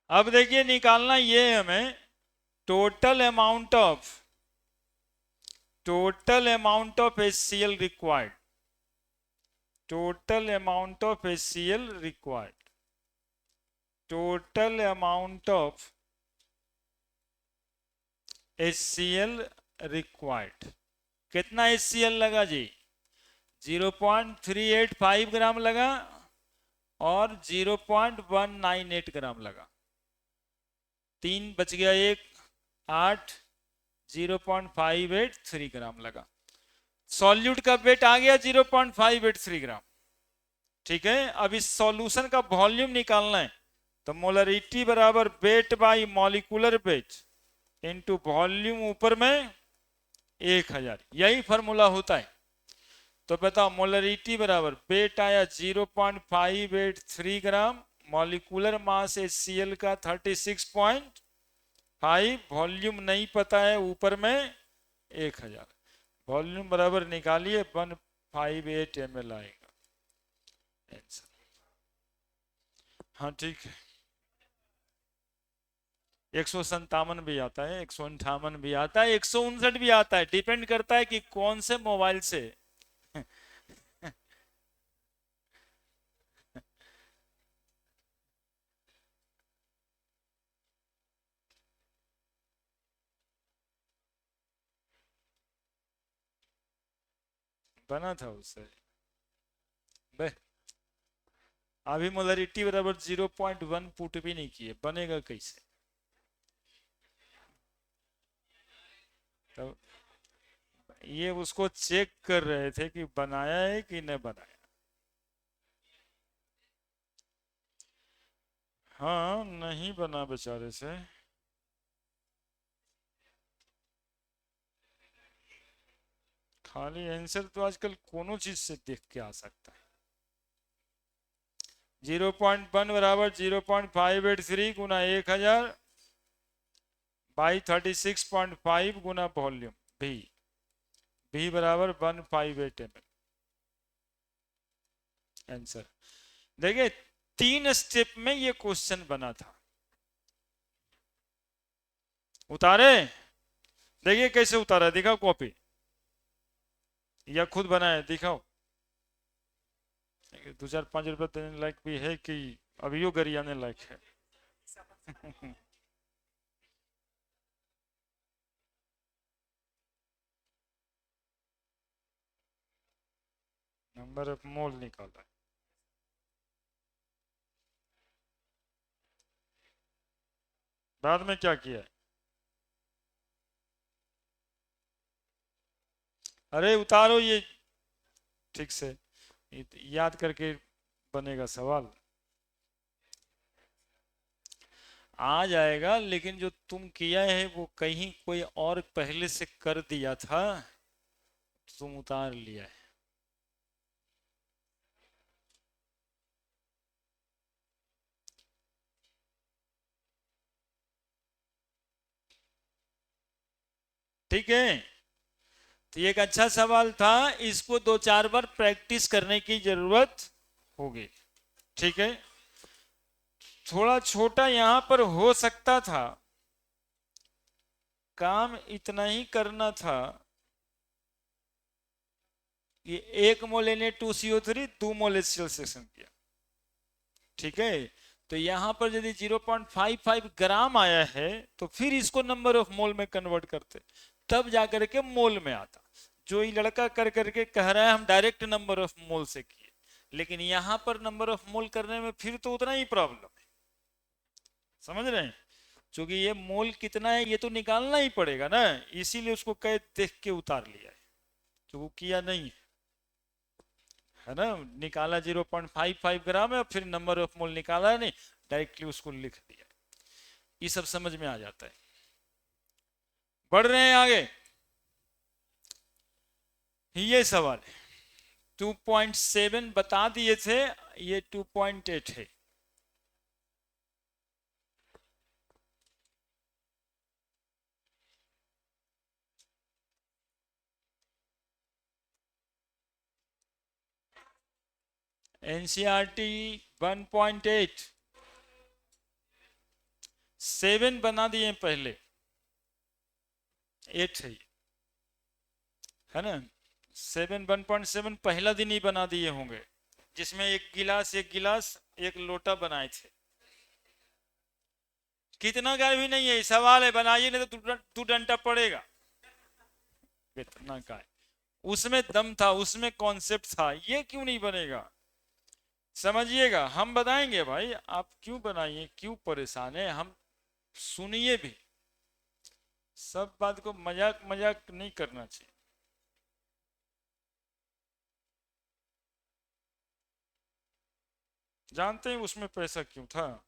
अब देखिए निकालना ये है हमें, total amount of HCl required, total amount of HCl required, total amount of HCl required. कितना HCl लगा जी? 0.385 ग्राम लगा और 0.198 ग्राम लगा। 3 बच गया, 1 8, 0.583 ग्राम लगा। सॉल्यूट का वेट आ गया 0.583 ग्राम। ठीक है, अब इस सॉल्यूशन का वॉल्यूम निकालना है, तो मोलरिटी बराबर wait by molecular weight into volume ऊपर में 1000, यही फॉर्मूला होता है। तो बताओ मोलरिटी बराबर वेट आया 0.583 ग्राम, मॉलिक्यूलर मास HCl का 36.5, वॉल्यूम नहीं पता है, ऊपर में 1000, वॉल्यूम बराबर निकालिए 158 ml आएगा आंसर। हाँ ठीक है, 157 भी आता है, 158 भी आता है, 159 भी आता है, डिपेंड करता है कि कौन से मोबाइल से। बना था उससे बे, अभी मोलरिटी बराबर 0.1 पुट भी नहीं किए, बनेगा कैसे? तो ये उसको चेक कर रहे थे कि बनाया है कि नहीं बनाया। हाँ नहीं बना बेचारे से। खाली आंसर तो आजकल कोनो चीज से देख के आ सकता है। 0.1 बराबर 0.583 गुना 1000 बाई 36.5 गुना वॉल्यूम भी, भी बराबर 158 ml आंसर। देखिए 3 स्टेप में ये क्वेश्चन बना था। उतारे, देखिए कैसे उतारा, दिखाओ कॉपी या खुद बनाए दिखाओ। 2 4 5 रुपए देने लायक भी है कि अभियो गरियाने लायक है? नंबर ऑफ मोल निकाला, बाद में क्या किया है? अरे उतारो ये ठीक से, याद करके बनेगा सवाल। आ जाएगा, लेकिन जो तुम किया है वो कहीं कोई और पहले से कर दिया था, तुम उतार लिया है। ठीक है, तो ये एक अच्छा सवाल था, इसको 2 4 बार प्रैक्टिस करने की जरूरत होगी। ठीक है, थोड़ा छोटा यहां पर हो सकता था, काम इतना ही करना था, ये 1 मोल Na2CO3 2 मोल HCl सेक्शन किया। ठीक है, तो यहां पर यदि 0.55 ग्राम आया है तो फिर इसको नंबर ऑफ मोल में कन्वर्ट करते, तब जाकर के मोल में आता। जो ये लड़का कर करके कह रहा है हम डायरेक्ट नंबर ऑफ मोल से किए, लेकिन यहां पर नंबर ऑफ मोल करने में फिर तो उतना ही प्रॉब्लम है। समझ रहे हैं, क्योंकि ये मोल कितना है ये तो निकालना ही पड़ेगा ना, इसीलिए उसको कह देख के उतार लिया है, तो वो किया नहीं है ना, निकाला 0.55 ग्राम है और फिर नंबर ऑफ मोल निकाला नहीं, डायरेक्टली उसको लिख दिया। ये सब समझ में आ जाता है। बढ़ रहे हैं आगे, ये सवाल है 2.7 बता दिए थे, ये 2.8 है। एनसीईआरटी 1.8 7 बना दिए पहले, 8 है ना। 7 1.7 पहला दिन ही बना दिए होंगे, जिसमें एक गिलास एक लोटा बनाए थे। कितना का भी नहीं है, सवाल है, बनाइए नहीं तो तू डंडा पड़ेगा। कितना का है, उसमें दम था, उसमें कॉन्सेप्ट था, ये क्यों नहीं बनेगा? समझिएगा, हम बताएंगे भाई, आप क्यों बनाइए, क्यों परेशान है, हम सुनिए भी। सब बात को मजाक मजाक नहीं करना चाहिए। जानते हैं उसमें पैसा क्यों था?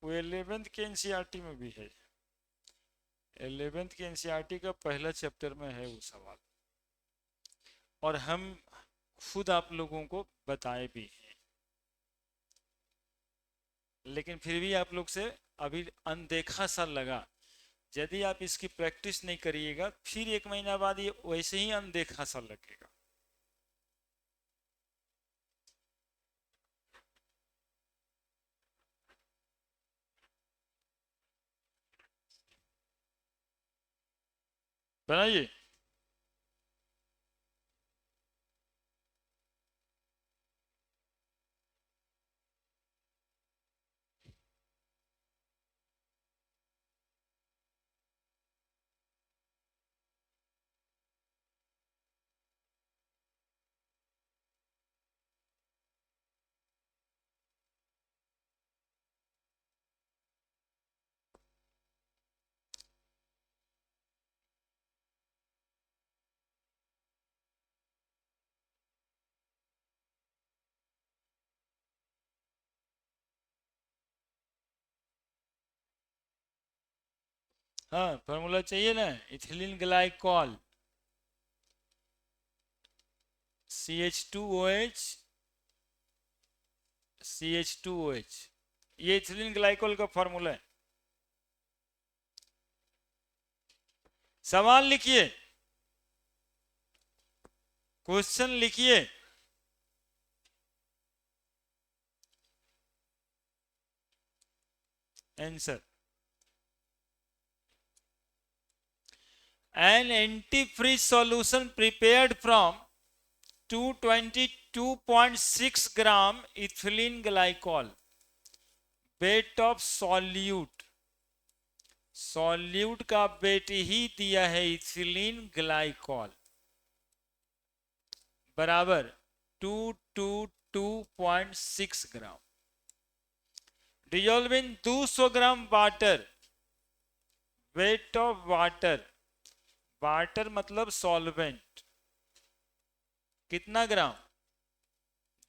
वो 11th के एनसीईआरटी में भी है, 11th के एनसीईआरटी का पहला चैप्टर में है वो सवाल, और हम खुद आप लोगों को बताए भी हैं, लेकिन फिर भी आप लोग से अभी अनदेखा सा लगा। यदि आप इसकी प्रैक्टिस नहीं करिएगा, फिर 1 महीना बाद ये वैसे ही अनदेखा सा लगेगा। बनाइए। हाँ, फॉर्मूला चाहिए ना, इथिलीन ग्लाइकॉल CH2OH CH2OH, ये इथिलीन ग्लाइकॉल का फॉर्मूला है। सवाल लिखिए, क्वेश्चन लिखिए। Answer, an antifreeze solution prepared from 222.6 gram ethylene glycol, weight of solute का वेट ही दिया है इथिलीन ग्लाइकॉल, बराबर 222.6 gram, dissolve in 200 gram water, weight of water मतलब सॉल्वेंट, कितना ग्राम?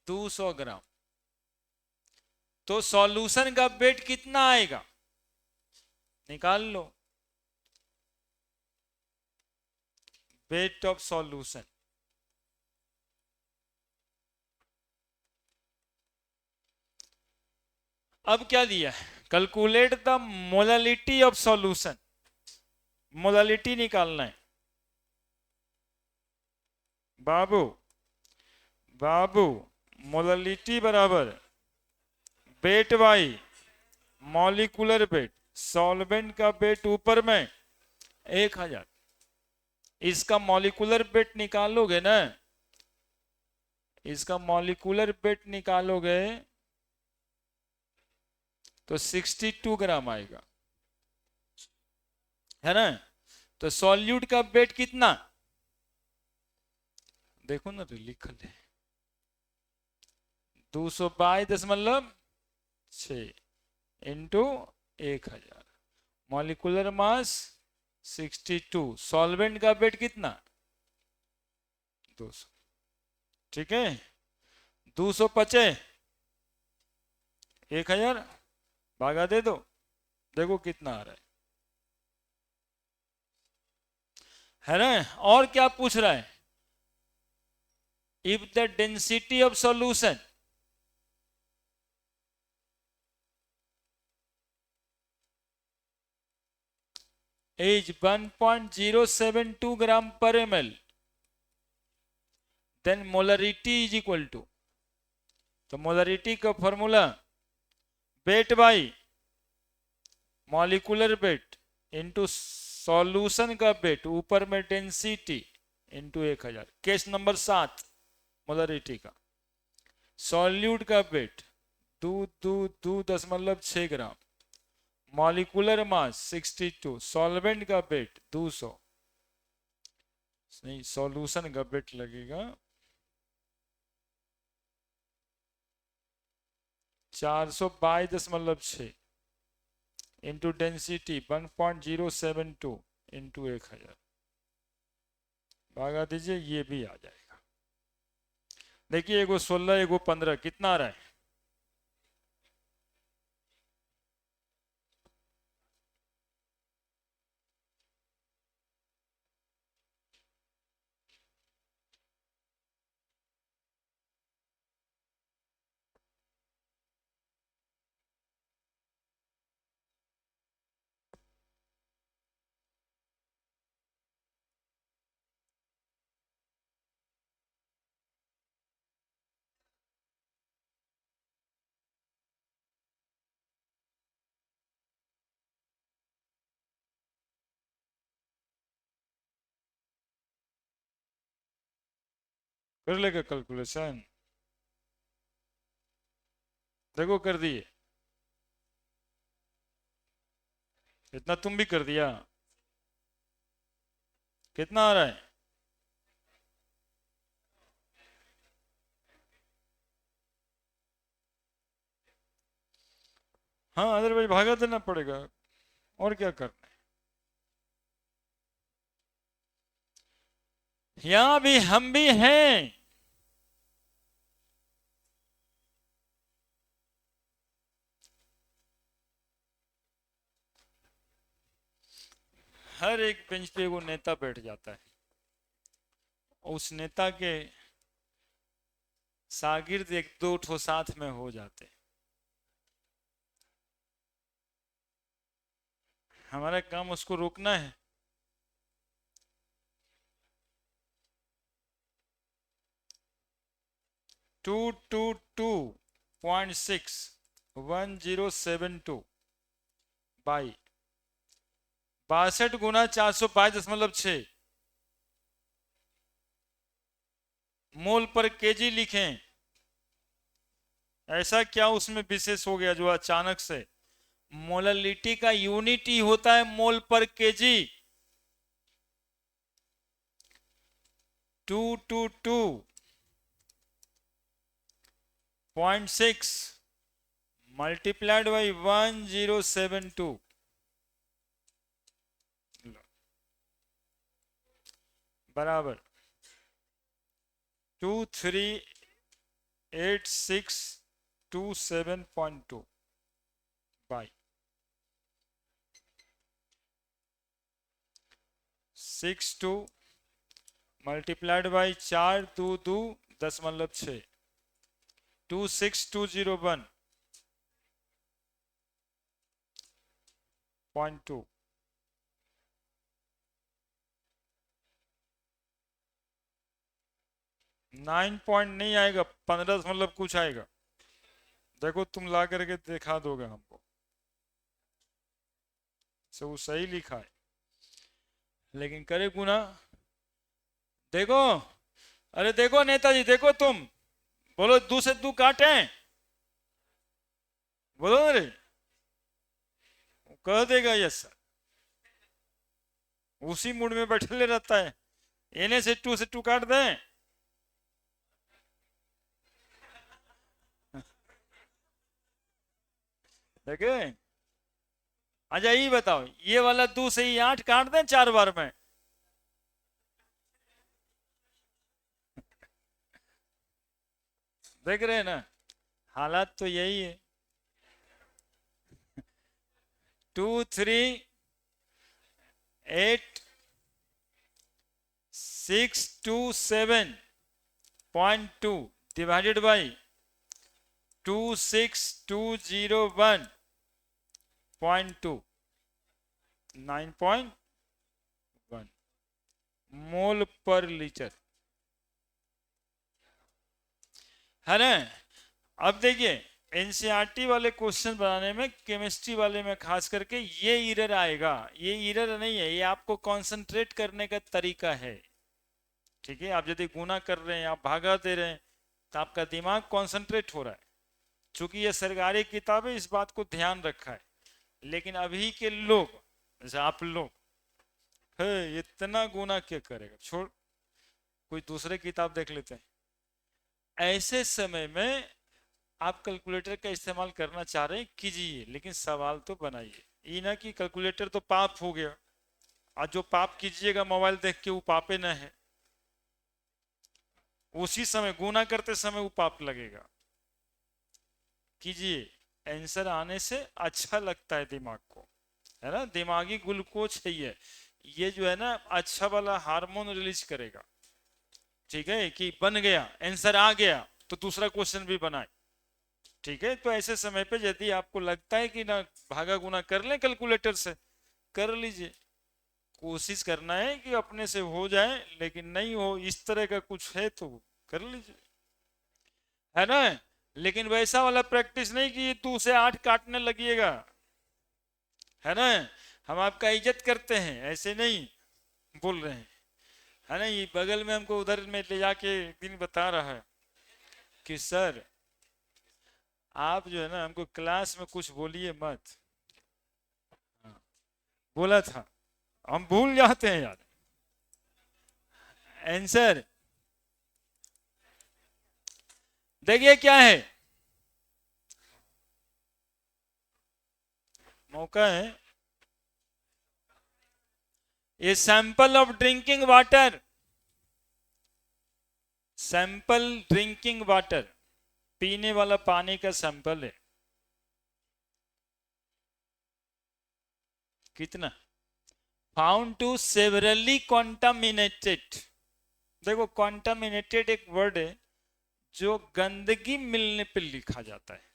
200 ग्राम। तो सॉल्यूशन का वेट कितना आएगा, निकाल लो, वेट ऑफ सॉल्यूशन। अब क्या दिया है, calculate the molality of solution, molality निकालना है। बाबू मोलालिटी बराबर weight by molecular weight, solvent का वेट ऊपर में 1000, इसका मॉलिकुलर वेट निकालोगे ना, इसका मॉलिकुलर वेट निकालोगे तो 62 ग्राम आएगा, है ना। तो सॉल्यूट का वेट कितना, देखो ना, तो लिखल है 222.6 इंटू 1000, मॉलिकुलर मास 62, सॉल्वेंट का वेट कितना 200, ठीक है, 250 1000 भागा दे दो, देखो कितना आ रहा है ना। और क्या पूछ रहा है, if the density of solution is 1.072 gram per ml, then molarity is equal to, तो मोलरिटी का formula wait by molecular weight into solution का वेट ऊपर में density into 1000। Case number 7 molarity का, सॉल्यूट का वेट 2.6 ग्राम, मॉलिक्यूलर मास 62, सॉल्वेंट का wait 200, नहीं solution का वेट लगेगा 422.6 इंटू डेंसिटी 1.072 इंटू 1000 भागा दीजिए, ये भी आ जाएगा। देखिए एगो 16 एगो 15 कितना आ रहा है, कर लेगा कैलकुलेशन, देखो कर दिए, इतना तुम भी कर दिया, कितना आ रहा है, हाँ अदरवाइज भागा देना पड़ेगा, और क्या करना है। यहां भी हम भी हैं, हर एक बेंच पे वो नेता बैठ जाता है, उस नेता के शागिर्द एक दो ठो साथ में हो जाते, हमारा काम उसको रोकना है। टू टू टू 0.61072 बाई 62 गुना 422.6 मोल पर केजी लिखें। ऐसा क्या उसमें विशेष हो गया जो अचानक से, मोलरिटी का यूनिट ही होता है मोल पर केजी। 222.6 मल्टीप्लाइड बाई 1072 बराबर 238627.2 बाई 62 मल्टीप्लाइड बाई 422.6 26201.2 9 पॉइंट नहीं आएगा, 15 कुछ आएगा। देखो तुम ला करके दिखा दोगे हमको, से वो सही लिखा है, लेकिन करे गुना। देखो, अरे देखो नेताजी, देखो तुम बोलो 2 से 2 काटे, बोलो अरे, कह देगा यस सर, उसी मूड में बैठे रहता है, इन्हें से 2 से 2 काट दें। देखे, अच्छा ये बताओ, ये वाला 2 से ही 8 काट दें 4 बार में, देख रहे हैं ना, हालात तो यही है। 238,627.2 divided by 26201.2, 9.1 मोल पर लीटर, है ना। अब देखिए एनसीईआरटी वाले क्वेश्चन बनाने में, केमिस्ट्री वाले में खास करके ये एरर आएगा। ये एरर नहीं है, ये आपको कंसंट्रेट करने का तरीका है। ठीक है, आप यदि गुना कर रहे हैं, आप भागा दे रहे हैं, तो आपका दिमाग कंसंट्रेट हो रहा है। चूंकि ये सरकारी किताब है, इस बात को ध्यान रखा है। लेकिन अभी के लोग, जैसे आप लोग, है इतना गुना क्या करेगा, छोड़ कोई दूसरे किताब देख लेते हैं। ऐसे समय में आप कैलकुलेटर का इस्तेमाल करना चाह रहे हैं, कीजिए, लेकिन सवाल तो बनाइए। ये ना कि कैलकुलेटर तो पाप हो गया, आज जो पाप कीजिएगा मोबाइल देख के वो पापे न है, उसी समय गुना करते समय वो पाप लगेगा। कीजिए, आंसर आने से अच्छा लगता है दिमाग को, है ना। दिमागी ग्लूकोज है ये जो है ना, अच्छा वाला हार्मोन रिलीज करेगा। ठीक है, कि बन गया, आंसर आ गया, तो दूसरा क्वेश्चन भी बनाए। ठीक है, तो ऐसे समय पे यदि आपको लगता है कि ना भागा गुना कर लें कैलकुलेटर से, कर लीजिए। कोशिश करना है कि अपने से हो जाए, लेकिन नहीं हो इस तरह का कुछ है तो कर लीजिए, है ना। लेकिन वैसा वाला प्रैक्टिस नहीं कि 2 से 8 काटने लगिएगा, है ना। हम आपका इज्जत करते हैं, ऐसे नहीं बोल रहे हैं, है ना। ये बगल में हमको उधर में ले जाके एक दिन बता रहा है कि सर आप जो है ना हमको क्लास में कुछ बोलिए मत। हाँ, बोला था, हम भूल जाते हैं यार आंसर। देखिए क्या है, मौका है, ये sample of drinking water, sample drinking water, पीने वाला पानी का सैंपल है। कितना, फाउंड टू सेवरली कॉन्टामिनेटेड। देखो कॉन्टामिनेटेड एक वर्ड है जो गंदगी मिलने पर लिखा जाता है।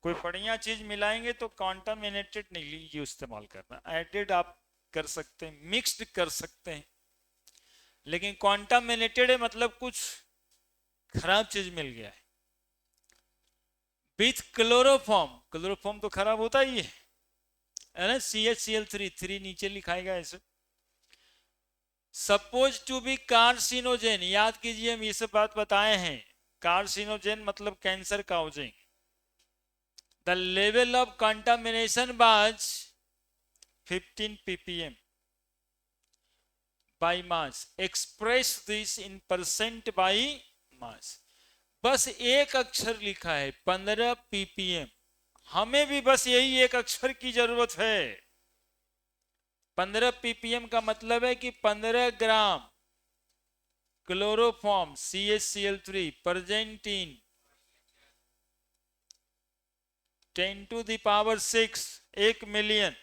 कोई बढ़िया चीज मिलाएंगे तो कॉन्टामिनेटेड नहीं यूज इस्तेमाल करना, एडेड आप कर सकते हैं, मिक्स्ड कर सकते हैं, लेकिन कॉन्टामिनेटेड है मतलब कुछ खराब चीज मिल गया है। विथ क्लोरोफॉर्म, क्लोरोफॉर्म तो खराब होता ही है ना। CHCl3, 3 नीचे लिखाएगा ऐसे। सपोज टू बी कार्सिनोजेन, याद कीजिए हम ये सब बात बताए हैं। कार्सिनोजेन मतलब cancer causing. The level of contamination was 15 ppm by mass, express this in percent by mass। बस एक अक्षर लिखा है 15 ppm, हमें भी बस यही एक अक्षर की जरूरत है। 15 ppm का मतलब है कि 15 gram chloroform CHCl3 present in 10 to the power 6, 1 million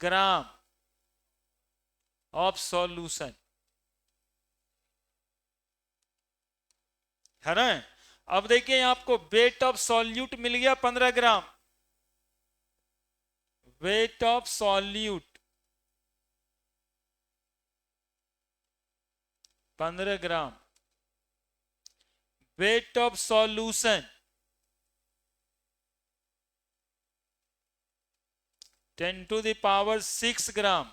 gram of solution, है ना। अब देखिए आपको वेट ऑफ सॉल्यूट मिल गया 15 gram, weight of solute 15 gram, weight of solution 10 to the power 6 gram.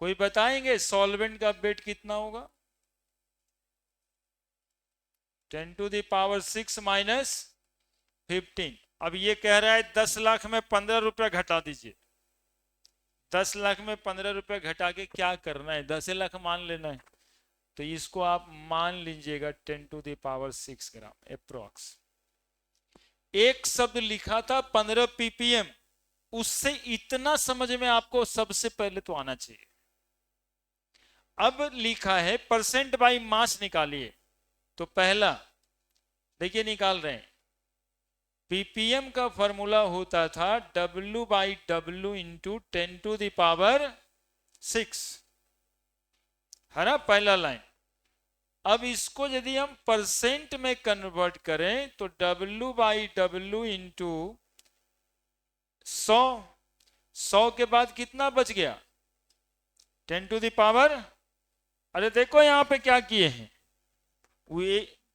कोई बताएंगे सॉल्वेंट का वेट कितना होगा? 10 to the power 6 माइनस 15। अब ये कह रहा है 10 लाख में 15 रुपया घटा दीजिए। 10 लाख में 15 रुपया घटा के क्या करना है? 10 लाख मान लेना है, तो इसको आप मान लीजिएगा 10 to the power 6 gram approx. एक शब्द लिखा था 15 ppm, उससे इतना समझ में आपको सबसे पहले तो आना चाहिए। अब लिखा है परसेंट बाई मास निकालिए, तो पहला देखिए निकाल रहे हैं। पीपीएम का फॉर्मूला होता था W/W इंटू 10⁶, है ना, पहला लाइन। अब इसको यदि हम परसेंट में कन्वर्ट करें तो W/W इंटू 100, 100 के बाद कितना बच गया, 10⁻, अरे देखो यहां पे क्या किए हैं, वो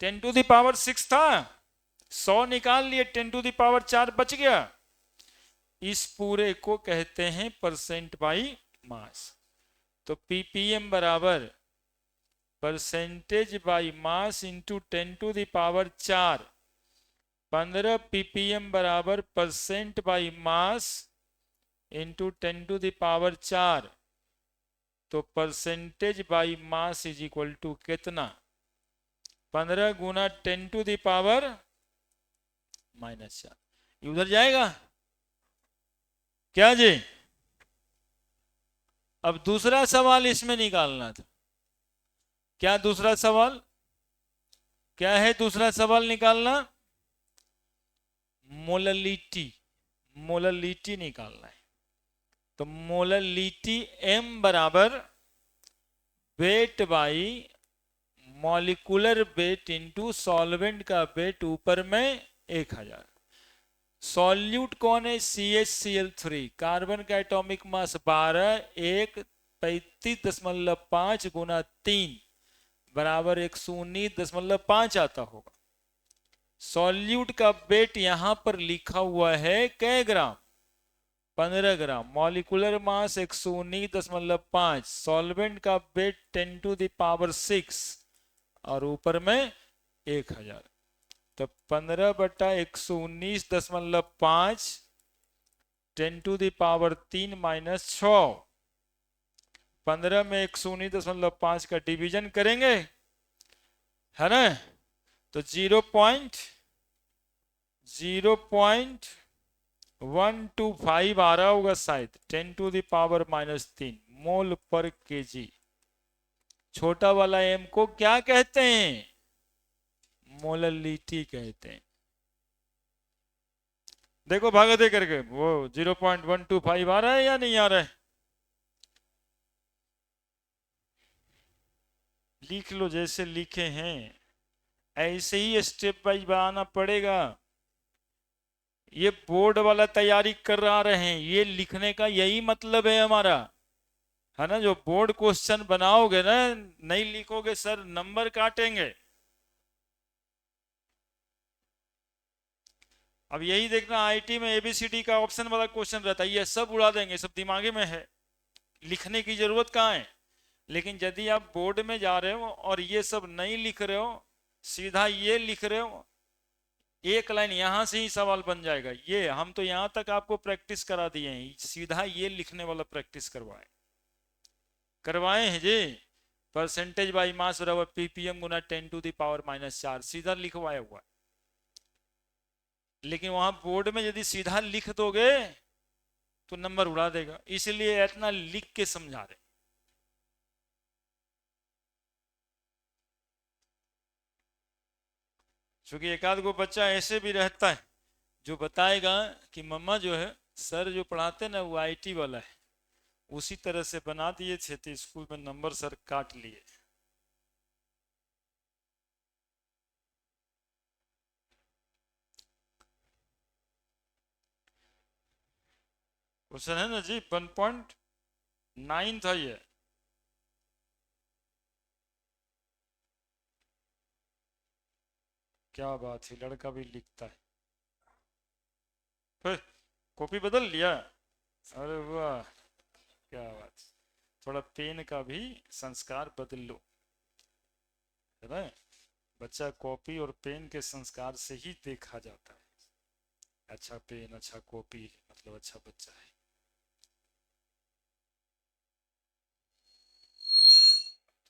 10⁶ था, 100 निकाल लिए, 10⁴ बच गया। इस पूरे को कहते हैं परसेंट बाई मास। तो पीपीएम बराबर percentage by mass into 10⁴, 15 ppm बराबर परसेंट बाई मास इंटू 10⁴। तो percentage by mass is equal to कितना, 15 गुना 10⁻⁻4, ये उधर जाएगा क्या जी। अब दूसरा सवाल इसमें निकालना था, क्या दूसरा सवाल क्या है, दूसरा सवाल निकालना, मोललिटी, मोललिटी निकालना है। तो मोललिटी M बराबर weight by molecular weight into solvent का वेट ऊपर में 1000। सॉल्यूट कौन है, CHCl3, कार्बन का एटॉमिक मास 12, 1 35.5 गुना 3 बराबर 119.5 आता होगा। सॉल्यूट का वेट यहां पर लिखा हुआ है कै ग्राम, 15 ग्राम, मॉलिकुलर मास 119.5, सॉल्वेंट का वेट 10⁶ और ऊपर में 1000। तो 15/119.5 10⁻³ माइनस 6, 15 में 119.5 का डिवीजन करेंगे, है ना, तो 0.0125 आ रहा होगा शायद, 10⁻³ मोल पर केजी। छोटा वाला m को क्या कहते हैं, मोललिटी कहते हैं। देखो भागते करके वो 0.125 आ रहा है या नहीं आ रहा है, लिख लो जैसे लिखे हैं, ऐसे ही स्टेप वाइज बनाना पड़ेगा। ये बोर्ड वाला तैयारी कर रहे हैं, ये लिखने का यही मतलब है हमारा, है ना। जो बोर्ड क्वेश्चन बनाओगे ना, नहीं लिखोगे सर नंबर काटेंगे। अब यही देखना, आईटी में एबीसीडी का ऑप्शन वाला क्वेश्चन रहता है, ये सब उड़ा देंगे, सब दिमागे में है, लिखने की जरूरत कहाँ है। लेकिन यदि आप बोर्ड में जा रहे हो और ये सब नहीं लिख रहे हो, सीधा ये लिख रहे हो, एक लाइन यहां से ही सवाल बन जाएगा। ये हम तो यहां तक आपको प्रैक्टिस करा दिए हैं, सीधा ये लिखने वाला प्रैक्टिस करवाए हैं जी। परसेंटेज बाई मास बराबर पीपीएम गुना 10⁻⁻4, सीधा लिखवाया हुआ। लेकिन वहां बोर्ड में यदि सीधा लिख दोगे तो नंबर उड़ा देगा, इसलिए इतना लिख के समझा रहे। क्योंकि एक आध गो बच्चा ऐसे भी रहता है जो बताएगा कि मम्मा जो है सर जो पढ़ाते ना वो आईटी वाला है, उसी तरह से बना दिए थे तो स्कूल में नंबर सर काट लिए। क्वेश्चन है ना जी, 1.9 था ये। क्या बात है, लड़का भी लिखता है। फिर कॉपी बदल लिया, अरे वाह क्या बात। थोड़ा पेन का भी संस्कार बदल लो, है ना। बच्चा कॉपी और पेन के संस्कार से ही देखा जाता है। अच्छा पेन अच्छा कॉपी मतलब अच्छा बच्चा है।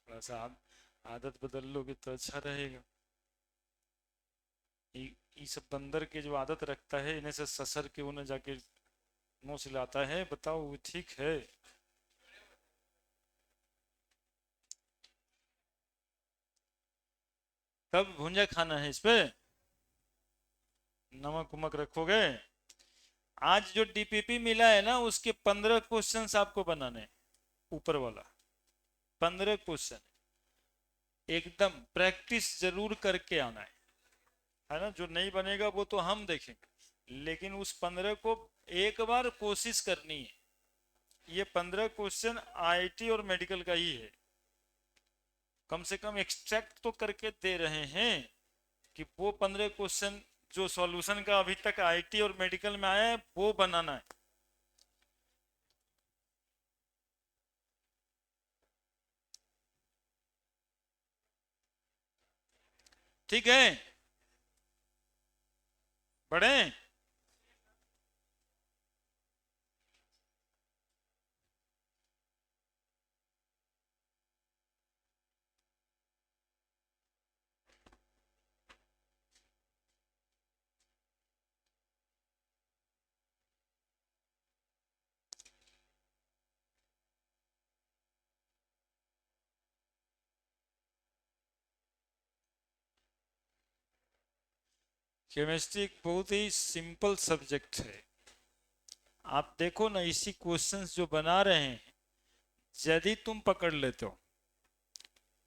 थोड़ा सा आदत बदल लोगे तो अच्छा रहेगा। ये सब बंदर के जो आदत रखता है, इन्हें से ससर के उन्हें जाके मुंह सिलाता है, बताओ वो ठीक है। कब भुंजा खाना है इस पे, नमक उमक रखोगे। आज जो डीपीपी मिला है ना, उसके 15 क्वेश्चंस आपको बनाने हैं। ऊपर वाला 15 क्वेश्चन एकदम प्रैक्टिस जरूर करके आना है ना। जो नहीं बनेगा वो तो हम देखेंगे, लेकिन उस 15 को एक बार कोशिश करनी है। ये 15 क्वेश्चन आईटी और मेडिकल का ही है। कम से कम एक्सट्रैक्ट तो करके दे रहे हैं कि वो 15 क्वेश्चन जो सॉल्यूशन का अभी तक आईटी और मेडिकल में आया है वो बनाना है। ठीक है, बढ़े। केमिस्ट्री एक बहुत ही सिंपल सब्जेक्ट है। आप देखो ना, इसी क्वेश्चंस जो बना रहे हैं, यदि तुम पकड़ लेते हो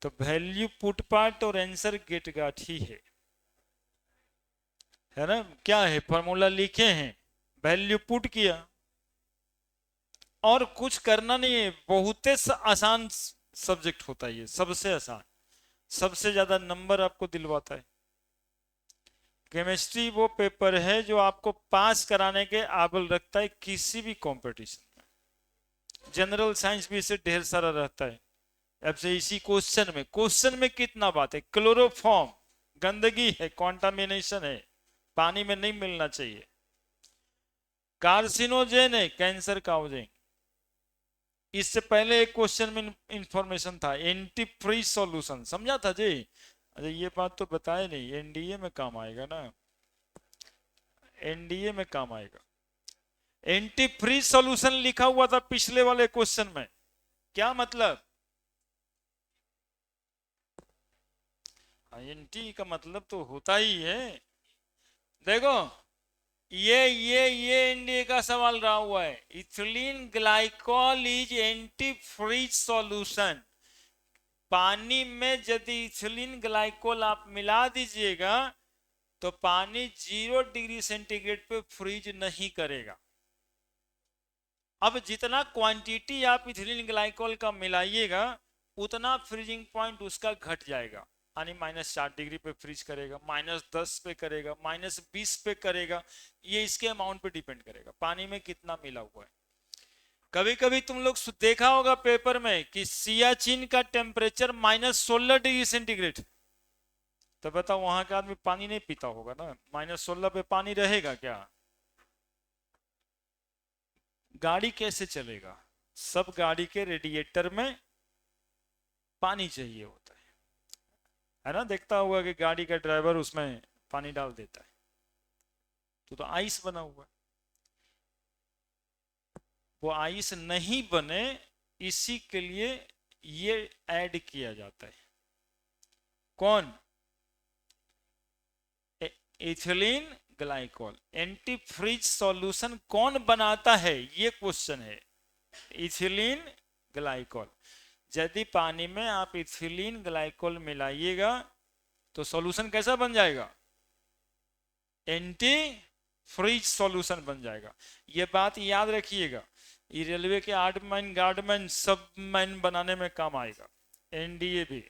तो वैल्यू पुट पार्ट और आंसर गेट गाठ ही है ना। क्या है, फॉर्मूला लिखे हैं, वैल्यू पुट किया, और कुछ करना नहीं है। बहुत आसान सब्जेक्ट होता है ये, सबसे आसान, सबसे ज्यादा नंबर आपको दिलवाता है। केमिस्ट्री वो पेपर है जो आपको पास कराने के काबिल रखता है किसी भी कंपटीशन में। जनरल साइंस भी इससे ढेर सारा रहता है। अब से इसी क्वेश्चन में कितना बात है। क्लोरोफॉर्म गंदगी है, कॉन्टामिनेशन है, पानी में नहीं मिलना चाहिए। कार्सिनोजेन है, कैंसर काउजिंग। इससे पहले एक क्वेश्चन में इंफॉर्मेशन था, एंटी फ्रीज सॉल्यूशन, समझा था जी। अरे ये बात तो बताए नहीं, एनडीए में काम आएगा ना, एनडीए में काम आएगा। एंटी फ्रीज सॉल्यूशन लिखा हुआ था पिछले वाले क्वेश्चन में। क्या मतलब, एंटी का मतलब तो होता ही है। देखो, ये एनडीए का सवाल रहा हुआ है। Ethylene glycol is antifreeze solution. पानी में यदि इथिलीन ग्लाइकोल आप मिला दीजिएगा तो पानी 0 डिग्री सेंटीग्रेड पे फ्रीज नहीं करेगा। अब जितना क्वांटिटी आप इथिलीन ग्लाइकोल का मिलाइएगा उतना फ्रीजिंग पॉइंट उसका घट जाएगा। यानी -4 डिग्री पे फ्रीज करेगा, -10 पे करेगा, -20 पे करेगा। ये इसके अमाउंट पे डिपेंड करेगा पानी में कितना मिला हुआ है। कभी कभी तुम लोग देखा होगा पेपर में कि सियाचिन का टेम्परेचर -16 डिग्री सेंटीग्रेड। तो बताओ वहां का आदमी पानी नहीं पीता होगा ना, -16 पे पानी रहेगा क्या। गाड़ी कैसे चलेगा, सब गाड़ी के रेडिएटर में पानी चाहिए होता है ना। देखता होगा कि गाड़ी का ड्राइवर उसमें पानी डाल देता है, तो आइस बना हुआ है। वो आइस नहीं बने इसी के लिए ये ऐड किया जाता है। कौन, ethylene glycol. Antifreeze solution कौन बनाता है, ये क्वेश्चन है। Ethylene glycol. यदि पानी में आप इथिलीन ग्लाइकोल मिलाइएगा तो सॉल्यूशन कैसा बन जाएगा, एंटी फ्रीज सॉल्यूशन बन जाएगा। ये बात याद रखिएगा, ये रेलवे के आर्डमैन गार्डमैन सब मैन बनाने में काम आएगा, एनडीए भी।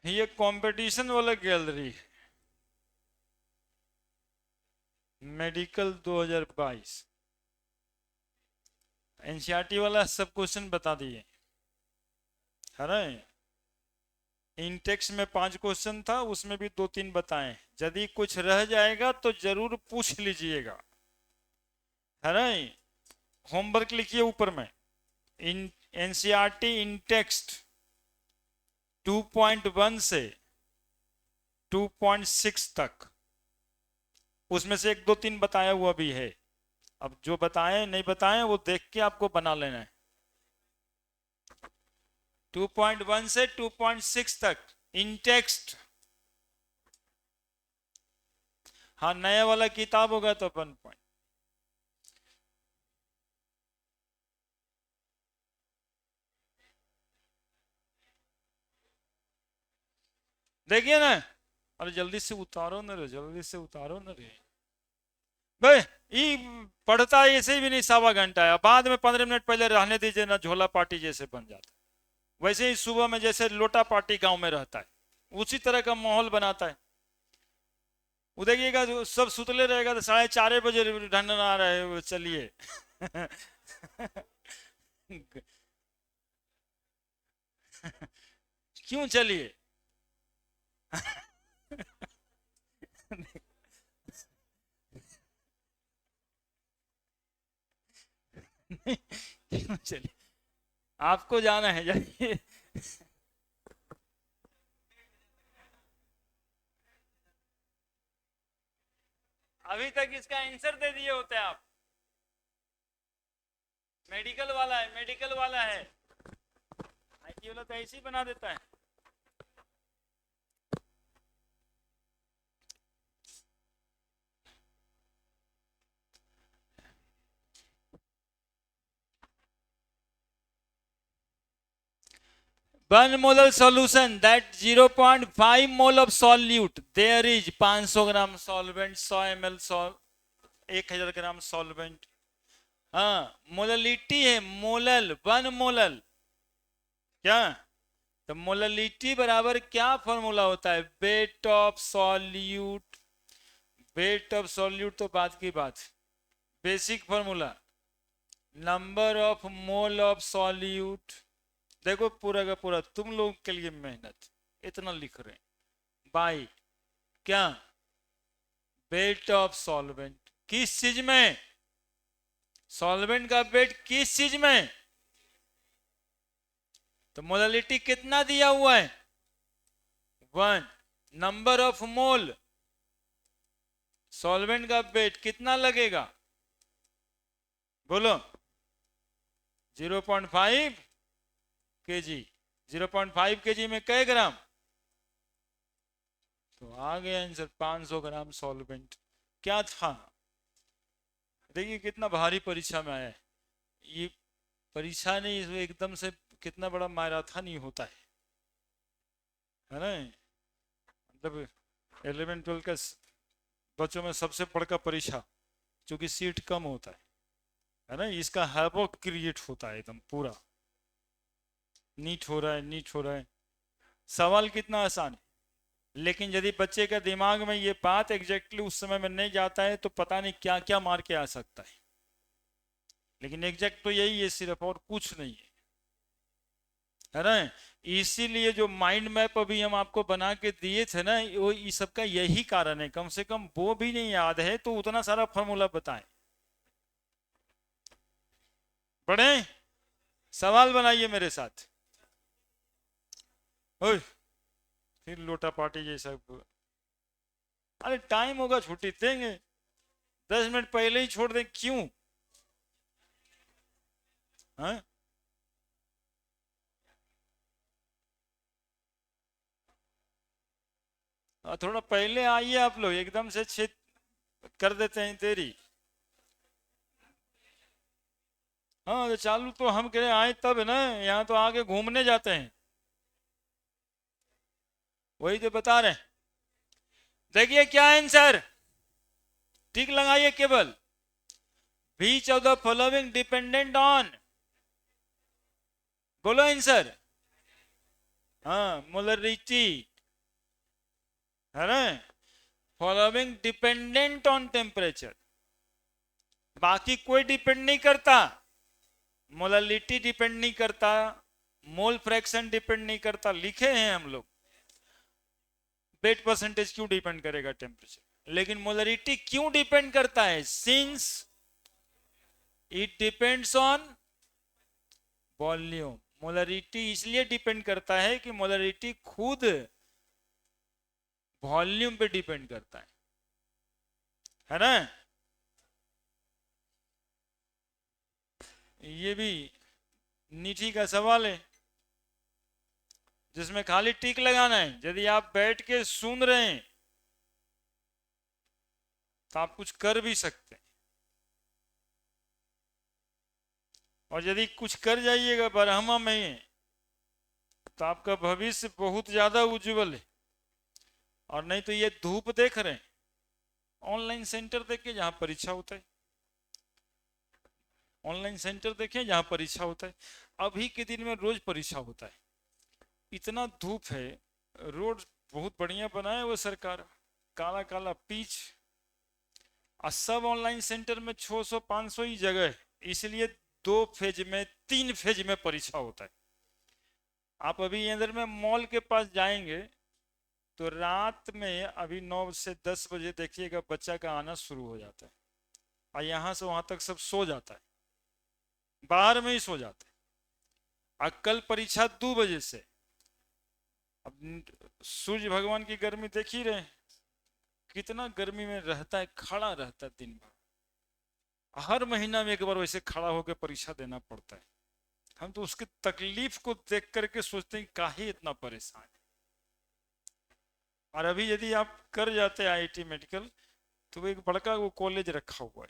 ये कंपटीशन वाला गैलरी है, मेडिकल 2022 एनसीईआरटी वाला सब क्वेश्चन बता दिए है ना। इन टेक्स्ट में 5 क्वेश्चन था, उसमें भी 2-3 बताए। यदि कुछ रह जाएगा तो जरूर पूछ लीजिएगा, है ना। होमवर्क लिखिए ऊपर में, इन एनसीईआरटी इन टेक्स्ट 2.1 से 2.6 तक, उसमें से 1-2-3 बताया हुआ भी है। अब जो बताए नहीं बताए वो देख के आपको बना लेना है। 2.1 से 2.6 तक इन टेक्स्ट। हाँ, नया वाला किताब होगा तो 1 पॉइंट। देखिए ना, अरे जल्दी से उतारो ना रे, जल्दी से उतारो ना रे भाई। ये पढ़ता है ऐसे भी नहीं, 1.25 घंटा है, बाद में 15 मिनट पहले रहने दीजिए ना, झोला पार्टी जैसे बन जाता है। वैसे ही सुबह में जैसे लोटा पार्टी गांव में रहता है, उसी तरह का माहौल बनाता है। वो देखिएगा जो सब सुतले रहेगा तो 4:30 बजे ढंढन आ रहे हैं, चलिए। क्यों चलिए? क्यों चलिए? आपको जाना है, जाइए। अभी तक इसका आंसर दे दिए होते आप। मेडिकल वाला है, मेडिकल वाला है। आईटी वाला तो ऐसे ही बना देता है। One molar solution that 0.5 mole of solute, there is 500 gram solvent, 100 ml 1000 gram solvent। हाँ, मोललिटी है, मोलल, 1 मोलल। क्या? तो मोललिटी बराबर क्या फॉर्मूला होता है? Wait of solute. Wait of solute तो बात की बात, basic formula, number of mole of solute. देखो पूरा का पूरा तुम लोग के लिए मेहनत, इतना लिख रहे हैं बाई क्या? Weight of solvent. किस चीज में? सॉल्वेंट का वेट किस चीज में? तो मोललिटी कितना दिया हुआ है? 1। नंबर ऑफ मोल, सॉल्वेंट का वेट कितना लगेगा? बोलो। 0.5 kg। 0.5 kg में कै ग्राम? तो आ गया आंसर, 500 ग्राम सॉल्वेंट। क्या था? देखिए कितना भारी परीक्षा में आया है। ये परीक्षा नहीं, इसमें एकदम से कितना बड़ा मैराथन ही होता है ना। मतलब 11-12 का बच्चों में सबसे बड़का परीक्षा, क्योंकि सीट कम होता है ना। इसका हैवॉक क्रिएट होता है एकदम पूरा। नीट हो रहा है, नीट हो रहा है। सवाल कितना आसान है, लेकिन यदि बच्चे के दिमाग में ये बात एग्जैक्टली उस समय में नहीं जाता है तो पता नहीं क्या क्या मार के आ सकता है। लेकिन एग्जैक्ट तो यही है सिर्फ, और कुछ नहीं है ना। इसीलिए जो माइंड मैप अभी हम आपको बना के दिए थे ना, वो इस सब का यही कारण है। कम से कम वो भी नहीं याद है तो उतना सारा फॉर्मूला बताएं। पढ़े, सवाल बनाइए मेरे साथ। ओए, फिर लोटा पार्टी जैसा। अरे टाइम होगा छुट्टी देंगे, 10 मिनट पहले ही छोड़ दें, क्यों? हाँ, थोड़ा पहले आइए आप लोग, एकदम से छेद कर देते हैं देरी। हाँ, तो चालू तो हम कह रहे आए तब ना, यहाँ तो आगे घूमने जाते हैं। वही तो बता रहे हैं। देखिए क्या आंसर, ठीक लगाइए केवल। Which of the following dependent on, बोलो आंसर। हाँ, मोलरिटी है ना। फॉलोइंग डिपेंडेंट ऑन टेम्परेचर, बाकी कोई डिपेंड नहीं करता। मोललिटी डिपेंड नहीं करता, मोल फ्रैक्शन डिपेंड नहीं करता, लिखे हैं हम लोग। वेट परसेंटेज क्यों डिपेंड करेगा टेम्परेचर, लेकिन मोलरिटी क्यों डिपेंड करता है, since it depends on volume. Molarity इसलिए डिपेंड करता है कि मोलरिटी खुद वॉल्यूम पे डिपेंड करता है ना। ये भी नीति का सवाल है जिसमें खाली टिक लगाना है। यदि आप बैठ के सुन रहे हैं तो आप कुछ कर भी सकते हैं, और यदि कुछ कर जाइएगा बरहमा में तो आपका भविष्य बहुत ज्यादा उज्जवल है। और नहीं तो ये धूप देख रहे हैं, ऑनलाइन सेंटर देखिए जहां परीक्षा होता है, ऑनलाइन सेंटर देखिए जहां परीक्षा होता है। अभी के दिन में रोज परीक्षा होता है, इतना धूप है। रोड बहुत बढ़िया बनाया वो सरकार, काला काला पिच, और सब ऑनलाइन सेंटर में 600-500 ही जगह है, इसलिए 2 फेज में 3 फेज में परीक्षा होता है। आप अभी अंदर में मॉल के पास जाएंगे तो रात में अभी 9 से 10 बजे देखिएगा बच्चा का आना शुरू हो जाता है, और यहां से वहां तक सब सो जाता है, बाहर में ही सो जाता है। और कल परीक्षा 2 बजे से। अब सूर्य भगवान की गर्मी देख ही रहे, कितना गर्मी में रहता है, खड़ा रहता है दिन भर। हर महीना में एक बार वैसे खड़ा होकर परीक्षा देना पड़ता है। हम तो उसकी तकलीफ को देख करके सोचते हैं काहे इतना परेशान है। और अभी यदि आप कर जाते हैं आईआईटी मेडिकल, तो वो एक बड़का वो कॉलेज रखा हुआ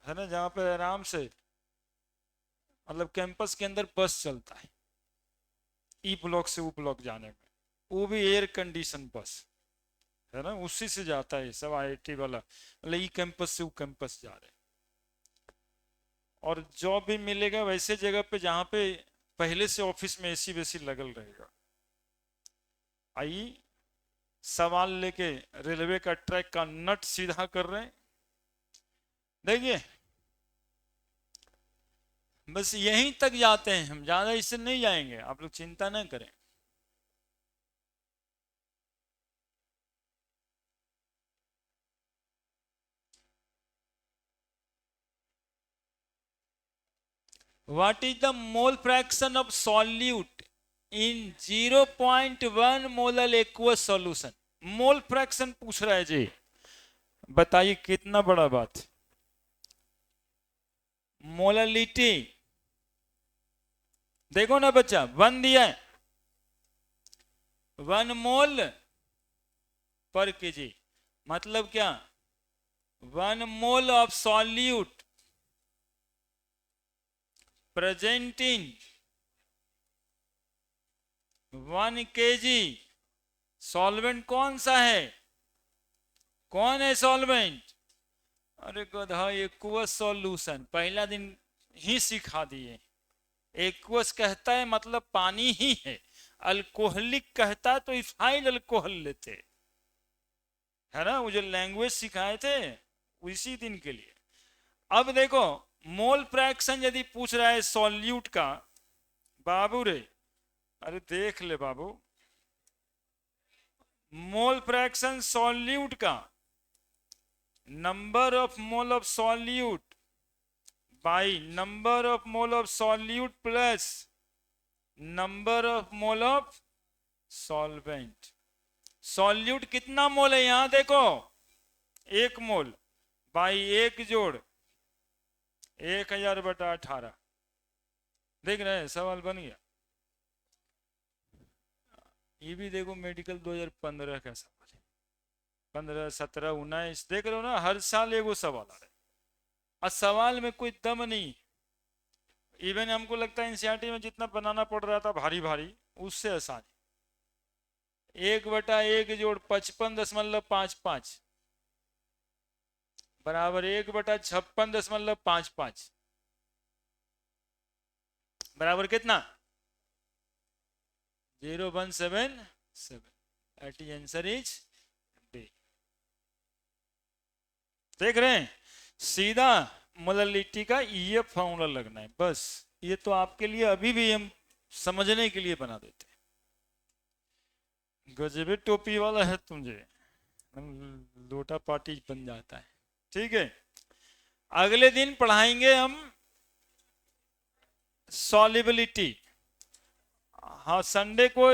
है ना, जहाँ पे आराम से मतलब कैंपस के अंदर बस चलता है ई ब्लॉक से वो ब्लॉक जाने में, वो भी एयर कंडीशन बस है ना, उसी से जाता है सब आईआईटी वाला, मतलब ई कैंपस से वो कैंपस जा रहे। और जॉब भी मिलेगा वैसे जगह पे जहाँ पे पहले से ऑफिस में एसी वेसी लगल रहेगा। आई सवाल लेके रेलवे का ट्रैक का नट सीधा कर रहे हैं, देखिए बस यहीं तक जाते हैं हम, ज्यादा इससे नहीं जाएंगे, आप लोग चिंता न करें। What is the mole fraction of solute in 0.1 molar aqueous solution? Mole fraction पूछ रहा है जी, बताइए कितना बड़ा बात। मोललिटी देखो ना बच्चा, 1 दिया है, 1 मोल पर केजी, मतलब क्या, 1 mole of solute present in 1 KG solvent. कौन सा है, कौन है सॉल्वेंट? अरे गधा, एक्वस सॉल्यूशन, पहला दिन ही सिखा दिए। एक्वस कहता है मतलब पानी ही है, अल्कोहलिक कहता है तो इथाइल अल्कोहल लेते है ना, वो जो लैंग्वेज सिखाए थे उसी दिन के लिए। अब देखो मोल फ्रैक्शन यदि पूछ रहा है सॉल्यूट का, बाबू रे, अरे देख ले बाबू, मोल फ्रैक्शन सॉल्यूट का number of mole of solute by number of mole of solute plus number of mole of solvent. Solute कितना मोल है, यहां देखो 1 मोल बाई 1 जोड़ 1000/18। देख रहे हैं, सवाल बन गया। ये भी देखो मेडिकल 2015 का सवाल है, 15, 17, 19, देख रहे हो ना, हर साल एगो सवाल आ रहा है, और सवाल में कोई दम नहीं। इवन हमको लगता है एनसीईआरटी में जितना बनाना पड़ रहा था भारी भारी, उससे आसान। 1/1 जोड़ 55.55 बराबर 1/56.55 बराबर कितना, 0177। That is answer is D. देख रहे हैं, सीधा मोललिटी का ये फॉर्मूला लगना है बस। ये तो आपके लिए अभी भी हम समझने के लिए बना देते हैं। गजबे टोपी वाला है तुझे, लोटा पार्टी बन जाता है। ठीक है, अगले दिन पढ़ाएंगे हम सॉल्युबिलिटी। हाँ, संडे को